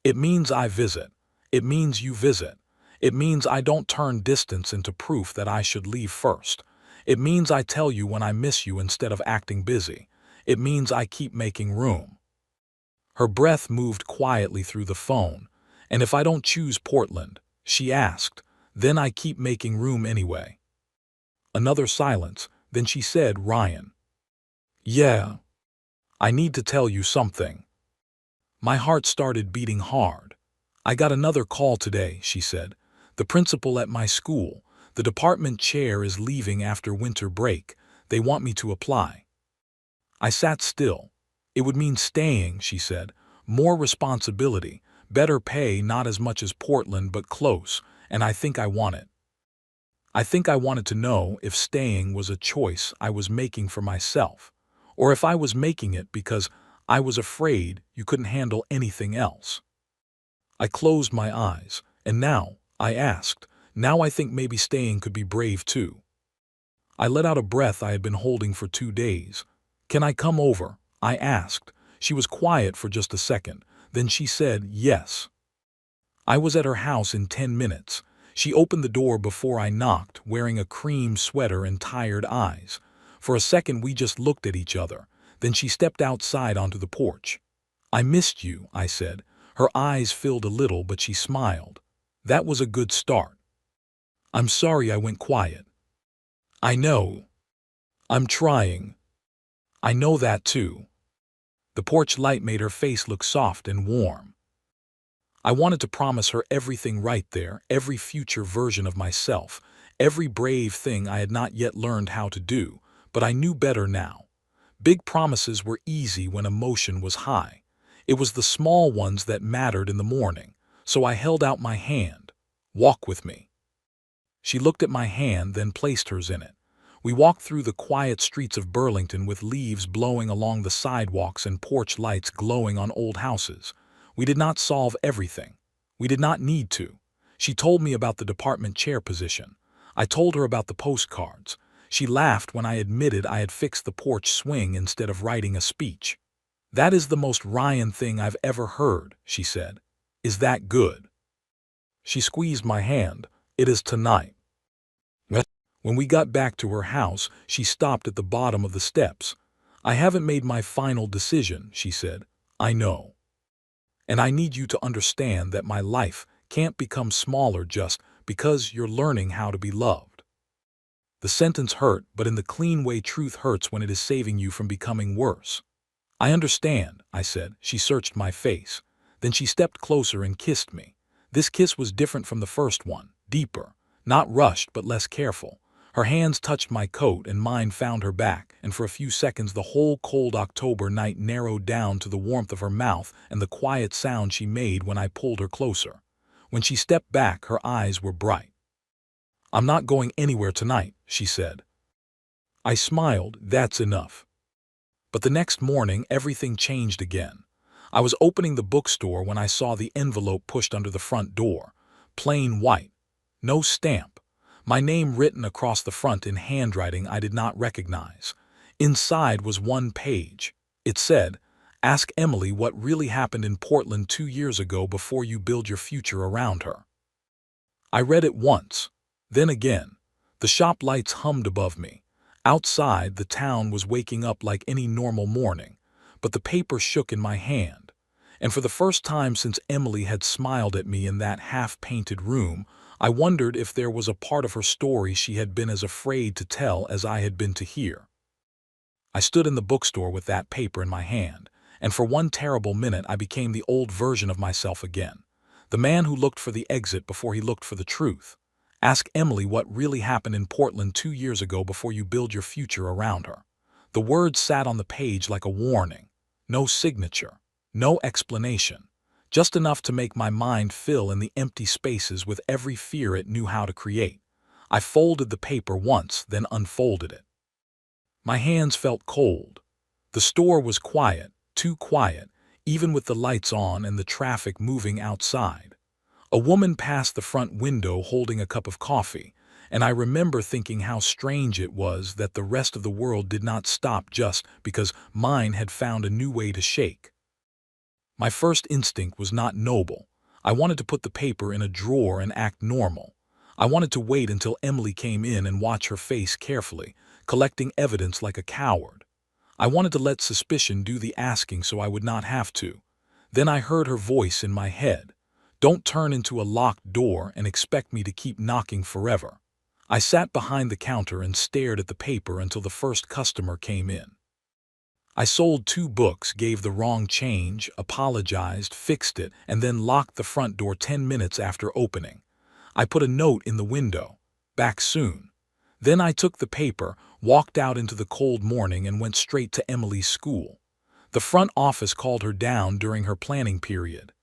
It means I visit. It means you visit. It means I don't turn distance into proof that I should leave first. It means I tell you when I miss you instead of acting busy. It means I keep making room. Her breath moved quietly through the phone. And if I don't choose Portland, she asked, then I keep making room anyway. Another silence, then she said, "Ryan. Yeah, I need to tell you something." My heart started beating hard. "I got another call today," she said. "The principal at my school, the department chair is leaving after winter break. They want me to apply." I sat still. "It would mean staying," she said. "More responsibility, better pay, not as much as Portland but close, and I think I want it." I think I wanted to know if staying was a choice I was making for myself, or if I was making it because I was afraid you couldn't handle anything else. I closed my eyes, and now, I asked, now I think maybe staying could be brave too. I let out a breath I had been holding for 2 days. "Can I come over?" I asked. She was quiet for just a second, then she said yes. I was at her house in 10 minutes. She opened the door before I knocked, wearing a cream sweater and tired eyes. For a second we just looked at each other, then she stepped outside onto the porch. "I missed you," I said. Her eyes filled a little, but she smiled. "That was a good start." "I'm sorry I went quiet." "I know. I'm trying." "I know that too." The porch light made her face look soft and warm. I wanted to promise her everything right there, every future version of myself, every brave thing I had not yet learned how to do, but I knew better now. Big promises were easy when emotion was high. It was the small ones that mattered in the morning, so I held out my hand. "Walk with me." She looked at my hand, then placed hers in it. We walked through the quiet streets of Burlington with leaves blowing along the sidewalks and porch lights glowing on old houses. We did not solve everything. We did not need to. She told me about the department chair position. I told her about the postcards. She laughed when I admitted I had fixed the porch swing instead of writing a speech. "That is the most Ryan thing I've ever heard," she said. "Is that good?" She squeezed my hand. "It is tonight." When we got back to her house, she stopped at the bottom of the steps. "I haven't made my final decision," she said. "I know. And I need you to understand that my life can't become smaller just because you're learning how to be loved." The sentence hurt, but in the clean way truth hurts when it is saving you from becoming worse. "I understand," I said. She searched my face. Then she stepped closer and kissed me. This kiss was different from the first one, deeper, not rushed but less careful. Her hands touched my coat and mine found her back, and for a few seconds the whole cold October night narrowed down to the warmth of her mouth and the quiet sound she made when I pulled her closer. When she stepped back, her eyes were bright. "I'm not going anywhere tonight," she said. I smiled. "That's enough." But the next morning, everything changed again. I was opening the bookstore when I saw the envelope pushed under the front door. Plain white. No stamp. My name written across the front in handwriting I did not recognize. Inside was one page. It said, "Ask Emily what really happened in Portland 2 years ago before you build your future around her." I read it once. Then again. The shop lights hummed above me. Outside, the town was waking up like any normal morning, but the paper shook in my hand. And for the first time since Emily had smiled at me in that half-painted room, I wondered if there was a part of her story she had been as afraid to tell as I had been to hear. I stood in the bookstore with that paper in my hand, and for one terrible minute I became the old version of myself again. The man who looked for the exit before he looked for the truth. Ask Emily what really happened in Portland 2 years ago before you build your future around her. The words sat on the page like a warning. No signature. No explanation. Just enough to make my mind fill in the empty spaces with every fear it knew how to create. I folded the paper once, then unfolded it. My hands felt cold. The store was quiet, too quiet, even with the lights on and the traffic moving outside. A woman passed the front window holding a cup of coffee, and I remember thinking how strange it was that the rest of the world did not stop just because mine had found a new way to shake. My first instinct was not noble. I wanted to put the paper in a drawer and act normal. I wanted to wait until Emily came in and watch her face carefully, collecting evidence like a coward. I wanted to let suspicion do the asking so I would not have to. Then I heard her voice in my head. "Don't turn into a locked door and expect me to keep knocking forever." I sat behind the counter and stared at the paper until the first customer came in. I sold 2 books, gave the wrong change, apologized, fixed it, and then locked the front door 10 minutes after opening. I put a note in the window, "Back soon." Then I took the paper, walked out into the cold morning, and went straight to Emily's school. The front office called her down during her planning period.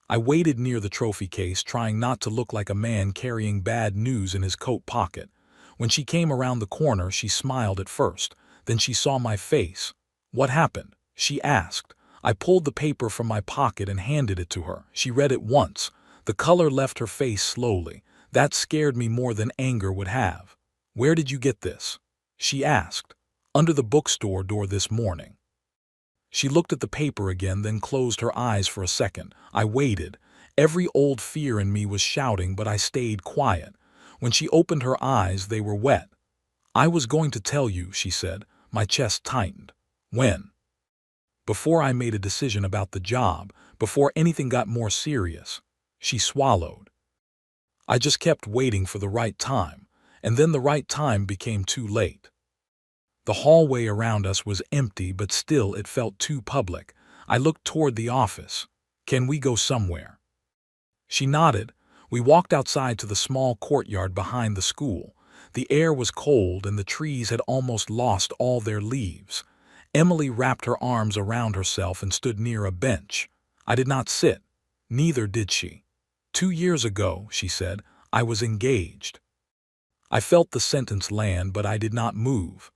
I waited near the trophy case, trying not to look like a man carrying bad news in his coat pocket. When she came around the corner, she smiled at first. Then she saw my face. "What happened?" she asked. I pulled the paper from my pocket and handed it to her. She read it once. The color left her face slowly. That scared me more than anger would have. "Where did you get this?" she asked. "Under the bookstore door this morning." She looked at the paper again, then closed her eyes for a second. I waited. Every old fear in me was shouting, but I stayed quiet. When she opened her eyes, they were wet. "I was going to tell you," she said. My chest tightened. "When?" "Before I made a decision about the job, before anything got more serious." She swallowed. "I just kept waiting for the right time, and then the right time became too late." The hallway around us was empty, but still it felt too public. I looked toward the office. "Can we go somewhere?" She nodded. We walked outside to the small courtyard behind the school. The air was cold and the trees had almost lost all their leaves. Emily wrapped her arms around herself and stood near a bench. I did not sit. Neither did she. "2 years ago," she said, "I was engaged." I felt the sentence land, but I did not move.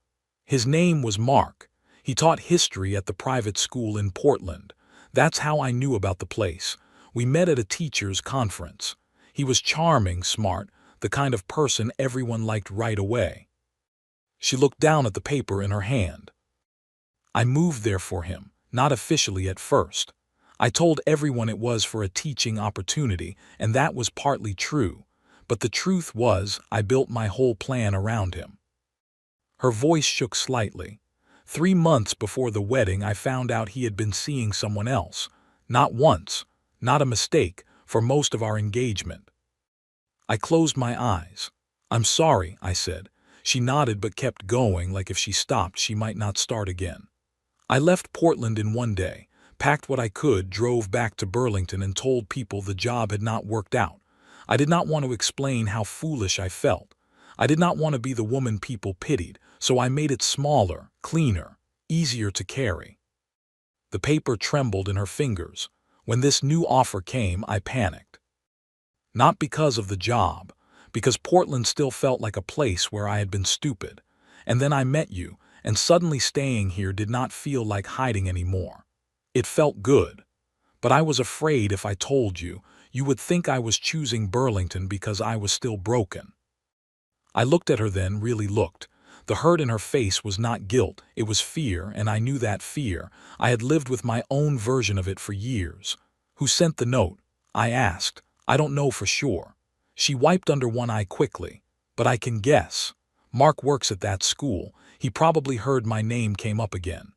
His name was Mark. He taught history at the private school in Portland. That's how I knew about the place. We met at a teachers' conference. He was charming, smart, the kind of person everyone liked right away. She looked down at the paper in her hand. "I moved there for him, not officially at first. I told everyone it was for a teaching opportunity, and that was partly true. But the truth was, I built my whole plan around him." Her voice shook slightly. 3 months before the wedding, I found out he had been seeing someone else. Not once, not a mistake, for most of our engagement. I closed my eyes. "I'm sorry," I said. She nodded but kept going, like if she stopped, she might not start again. I left Portland in one day, packed what I could, drove back to Burlington, and told people the job had not worked out. I did not want to explain how foolish I felt. I did not want to be the woman people pitied, so I made it smaller, cleaner, easier to carry. The paper trembled in her fingers. When this new offer came, I panicked. Not because of the job, because Portland still felt like a place where I had been stupid. And then I met you, and suddenly staying here did not feel like hiding anymore. It felt good. But I was afraid if I told you, you would think I was choosing Burlington because I was still broken. I looked at her then, really looked. The hurt in her face was not guilt, it was fear, and I knew that fear. I had lived with my own version of it for years. "Who sent the note?" I asked. "I don't know for sure." She wiped under one eye quickly. "But I can guess. Mark works at that school. He probably heard my name came up again."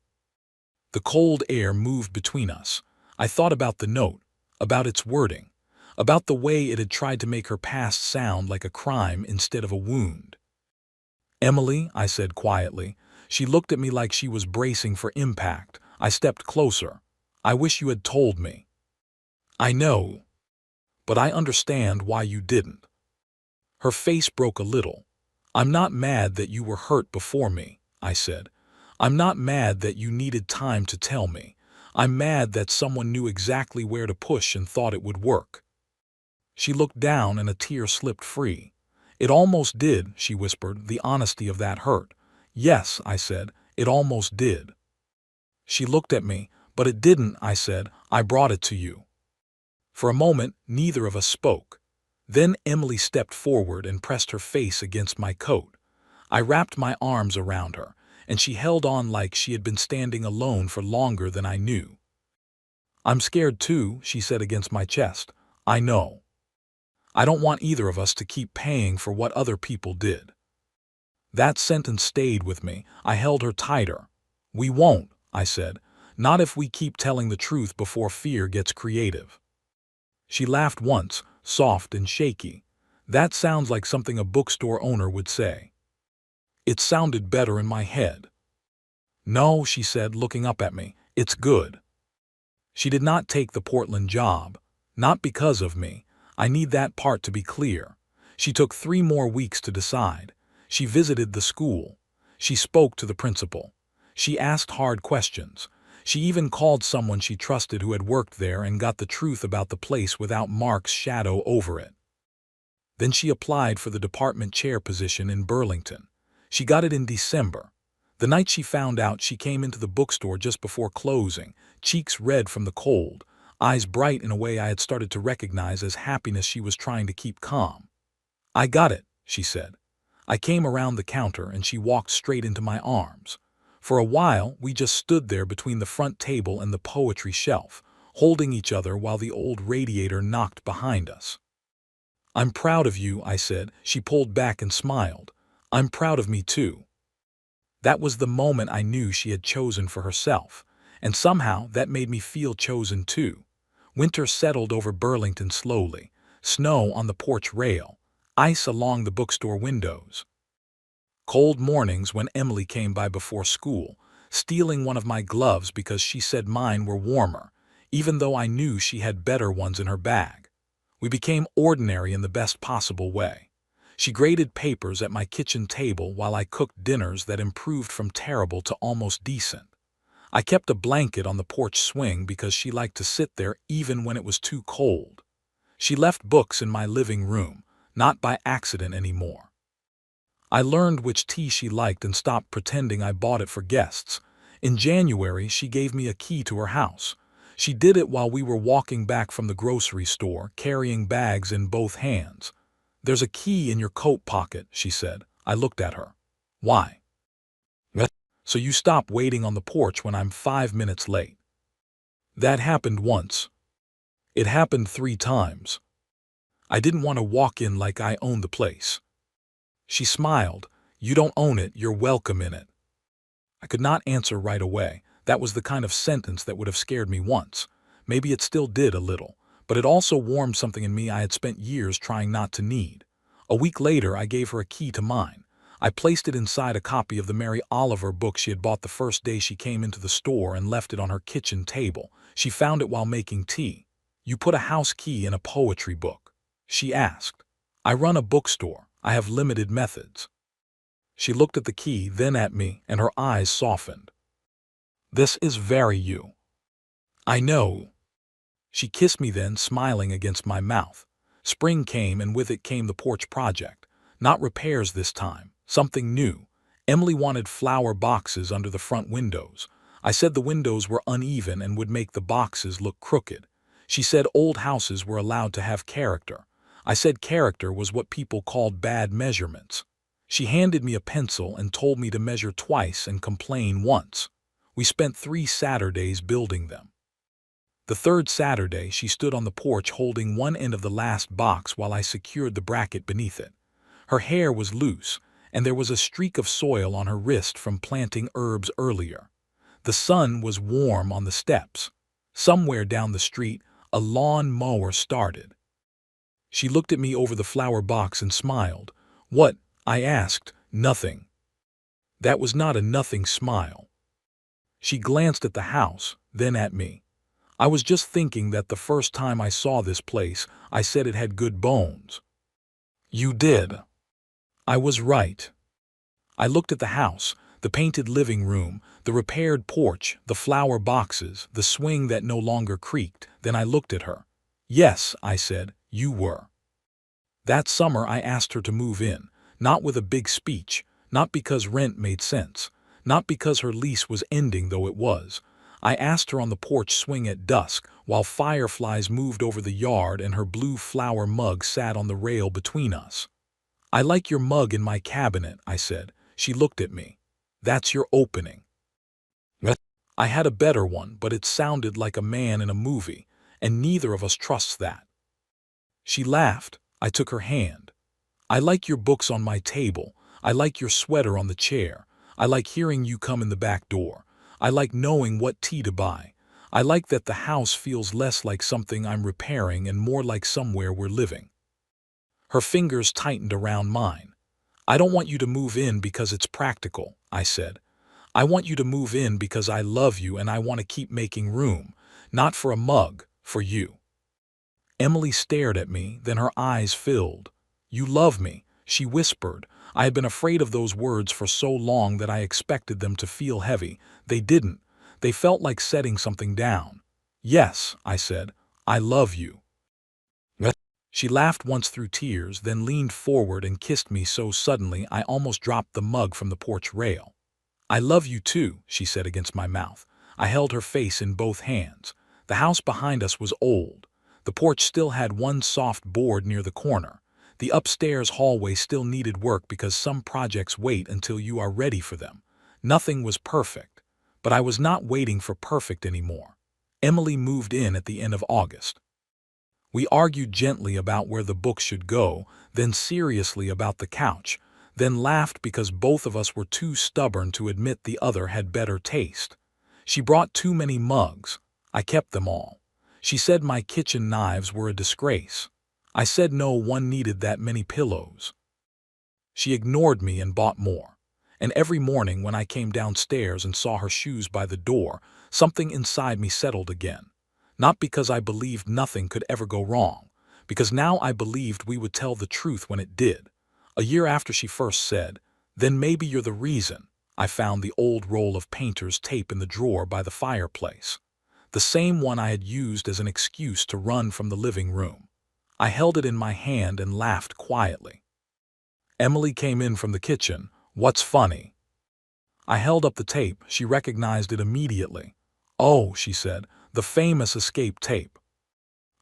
The cold air moved between us. I thought about the note, about its wording, about the way it had tried to make her past sound like a crime instead of a wound. "Emily," I said quietly. She looked at me like she was bracing for impact. I stepped closer. "I wish you had told me." "I know. But I understand why you didn't." Her face broke a little. "I'm not mad that you were hurt before me," I said. "I'm not mad that you needed time to tell me. I'm mad that someone knew exactly where to push and thought it would work." She looked down and a tear slipped free. "It almost did," she whispered. "The honesty of that hurt." "Yes," I said, "it almost did." She looked at me. "But it didn't," I said. "I brought it to you." For a moment, neither of us spoke. Then Emily stepped forward and pressed her face against my coat. I wrapped my arms around her, and she held on like she had been standing alone for longer than I knew. "I'm scared too," she said against my chest. "I know. I don't want either of us to keep paying for what other people did." That sentence stayed with me. I held her tighter. "We won't," I said. "Not if we keep telling the truth before fear gets creative." She laughed once, soft and shaky. That sounds like something a bookstore owner would say. It sounded better in my head. No, she said, looking up at me. It's good. She did not take the Portland job. Not because of me. I need that part to be clear. She took 3 more weeks to decide. She visited the school. She spoke to the principal. She asked hard questions. She even called someone she trusted who had worked there and got the truth about the place without Mark's shadow over it. Then she applied for the department chair position in Burlington. She got it in December. The night she found out, she came into the bookstore just before closing, cheeks red from the cold, eyes bright in a way I had started to recognize as happiness she was trying to keep calm. "I got it," she said. I came around the counter and she walked straight into my arms. For a while, we just stood there between the front table and the poetry shelf, holding each other while the old radiator knocked behind us. "I'm proud of you," I said. She pulled back and smiled. "I'm proud of me too." That was the moment I knew she had chosen for herself, and somehow that made me feel chosen too. Winter settled over Burlington slowly, snow on the porch rail, ice along the bookstore windows. Cold mornings when Emily came by before school, stealing one of my gloves because she said mine were warmer, even though I knew she had better ones in her bag. We became ordinary in the best possible way. She graded papers at my kitchen table while I cooked dinners that improved from terrible to almost decent. I kept a blanket on the porch swing because she liked to sit there even when it was too cold. She left books in my living room, not by accident anymore. I learned which tea she liked and stopped pretending I bought it for guests. In January, she gave me a key to her house. She did it while we were walking back from the grocery store, carrying bags in both hands. "There's a key in your coat pocket," she said. I looked at her. "Why?" "So you stop waiting on the porch when I'm 5 minutes late." That happened once. It happened 3 times. I didn't want to walk in like I owned the place. She smiled. "You don't own it, you're welcome in it." I could not answer right away. That was the kind of sentence that would have scared me once. Maybe it still did a little, but it also warmed something in me I had spent years trying not to need. A week later, I gave her a key to mine. I placed it inside a copy of the Mary Oliver book she had bought the first day she came into the store and left it on her kitchen table. She found it while making tea. "You put a house key in a poetry book?" she asked. "I run a bookstore. I have limited methods." She looked at the key, then at me, and her eyes softened. "This is very you." "I know." She kissed me then, smiling against my mouth. Spring came, and with it came the porch project. Not repairs this time, something new. Emily wanted flower boxes under the front windows. I said the windows were uneven and would make the boxes look crooked. She said old houses were allowed to have character. I said character was what people called bad measurements. She handed me a pencil and told me to measure twice and complain once. We spent 3 Saturdays building them. The 3rd Saturday, she stood on the porch holding one end of the last box while I secured the bracket beneath it. Her hair was loose, and there was a streak of soil on her wrist from planting herbs earlier. The sun was warm on the steps. Somewhere down the street, a lawn mower started. She looked at me over the flower box and smiled. "What?" I asked. "Nothing." That was not a nothing smile. She glanced at the house, then at me. "I was just thinking that the first time I saw this place, I said it had good bones." "You did." I was right. I looked at the house, the painted living room, the repaired porch, the flower boxes, the swing that no longer creaked. Then I looked at her. "Yes," I said, "you were." That summer I asked her to move in, not with a big speech, not because rent made sense, not because her lease was ending, though it was. I asked her on the porch swing at dusk, while fireflies moved over the yard and her blue flower mug sat on the rail between us. "I like your mug in my cabinet," I said. She looked at me. "That's your opening." I had a better one, but it sounded like a man in a movie, and neither of us trusts that. She laughed. I took her hand. "I like your books on my table. I like your sweater on the chair. I like hearing you come in the back door. I like knowing what tea to buy. I like that the house feels less like something I'm repairing and more like somewhere we're living." Her fingers tightened around mine. I don't want you to move in because it's practical, I said. I want you to move in because I love you and I want to keep making room, not for a mug, for you. Emily stared at me, then her eyes filled. You love me, she whispered. I had been afraid of those words for so long that I expected them to feel heavy. They didn't. They felt like setting something down. Yes, I said, I love you. She laughed once through tears, then leaned forward and kissed me so suddenly I almost dropped the mug from the porch rail. I love you too, she said against my mouth. I held her face in both hands. The house behind us was old. The porch still had one soft board near the corner. The upstairs hallway still needed work because some projects wait until you are ready for them. Nothing was perfect, but I was not waiting for perfect anymore. Emily moved in at the end of August. We argued gently about where the books should go, then seriously about the couch, then laughed because both of us were too stubborn to admit the other had better taste. She brought too many mugs. I kept them all. She said my kitchen knives were a disgrace. I said no one needed that many pillows. She ignored me and bought more. And every morning when I came downstairs and saw her shoes by the door, something inside me settled again. Not because I believed nothing could ever go wrong, because now I believed we would tell the truth when it did. A year after she first said, "Then maybe you're the reason," I found the old roll of painter's tape in the drawer by the fireplace. The same one I had used as an excuse to run from the living room. I held it in my hand and laughed quietly. Emily came in from the kitchen. "What's funny?" I held up the tape. She recognized it immediately. "Oh," she said, "the famous escape tape.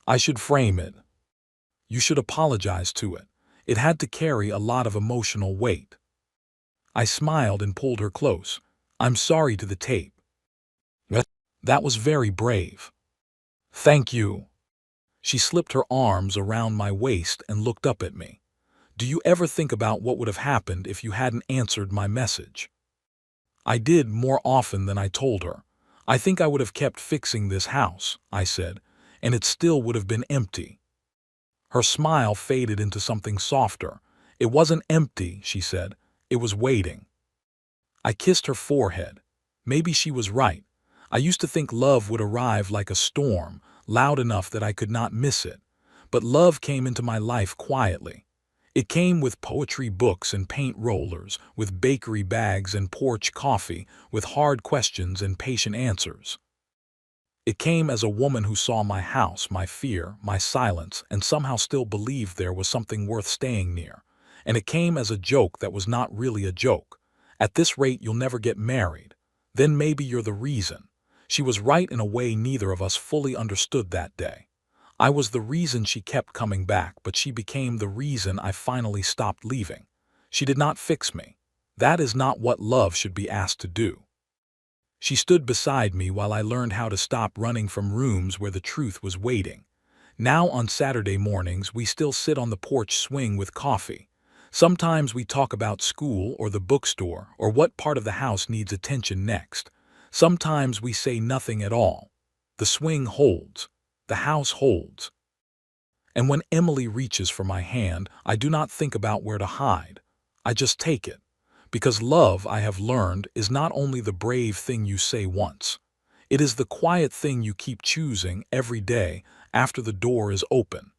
I should frame it. You should apologize to it. It had to carry a lot of emotional weight." I smiled and pulled her close. "I'm sorry to the tape." That was very brave. "Thank you." She slipped her arms around my waist and looked up at me. "Do you ever think about what would have happened if you hadn't answered my message?" I did, more often than I told her. "I think I would have kept fixing this house," I said, "and it still would have been empty." Her smile faded into something softer. "It wasn't empty," she said. "It was waiting." I kissed her forehead. Maybe she was right. I used to think love would arrive like a storm, loud enough that I could not miss it. But love came into my life quietly. It came with poetry books and paint rollers, with bakery bags and porch coffee, with hard questions and patient answers. It came as a woman who saw my house, my fear, my silence, and somehow still believed there was something worth staying near. And it came as a joke that was not really a joke. "At this rate, you'll never get married. Then maybe you're the reason." She was right in a way neither of us fully understood that day. I was the reason she kept coming back, but she became the reason I finally stopped leaving. She did not fix me. That is not what love should be asked to do. She stood beside me while I learned how to stop running from rooms where the truth was waiting. Now on Saturday mornings we still sit on the porch swing with coffee. Sometimes we talk about school or the bookstore or what part of the house needs attention next. Sometimes we say nothing at all. The swing holds. The house holds. And when Emily reaches for my hand, I do not think about where to hide. I just take it. Because love, I have learned, is not only the brave thing you say once. It is the quiet thing you keep choosing every day after the door is open.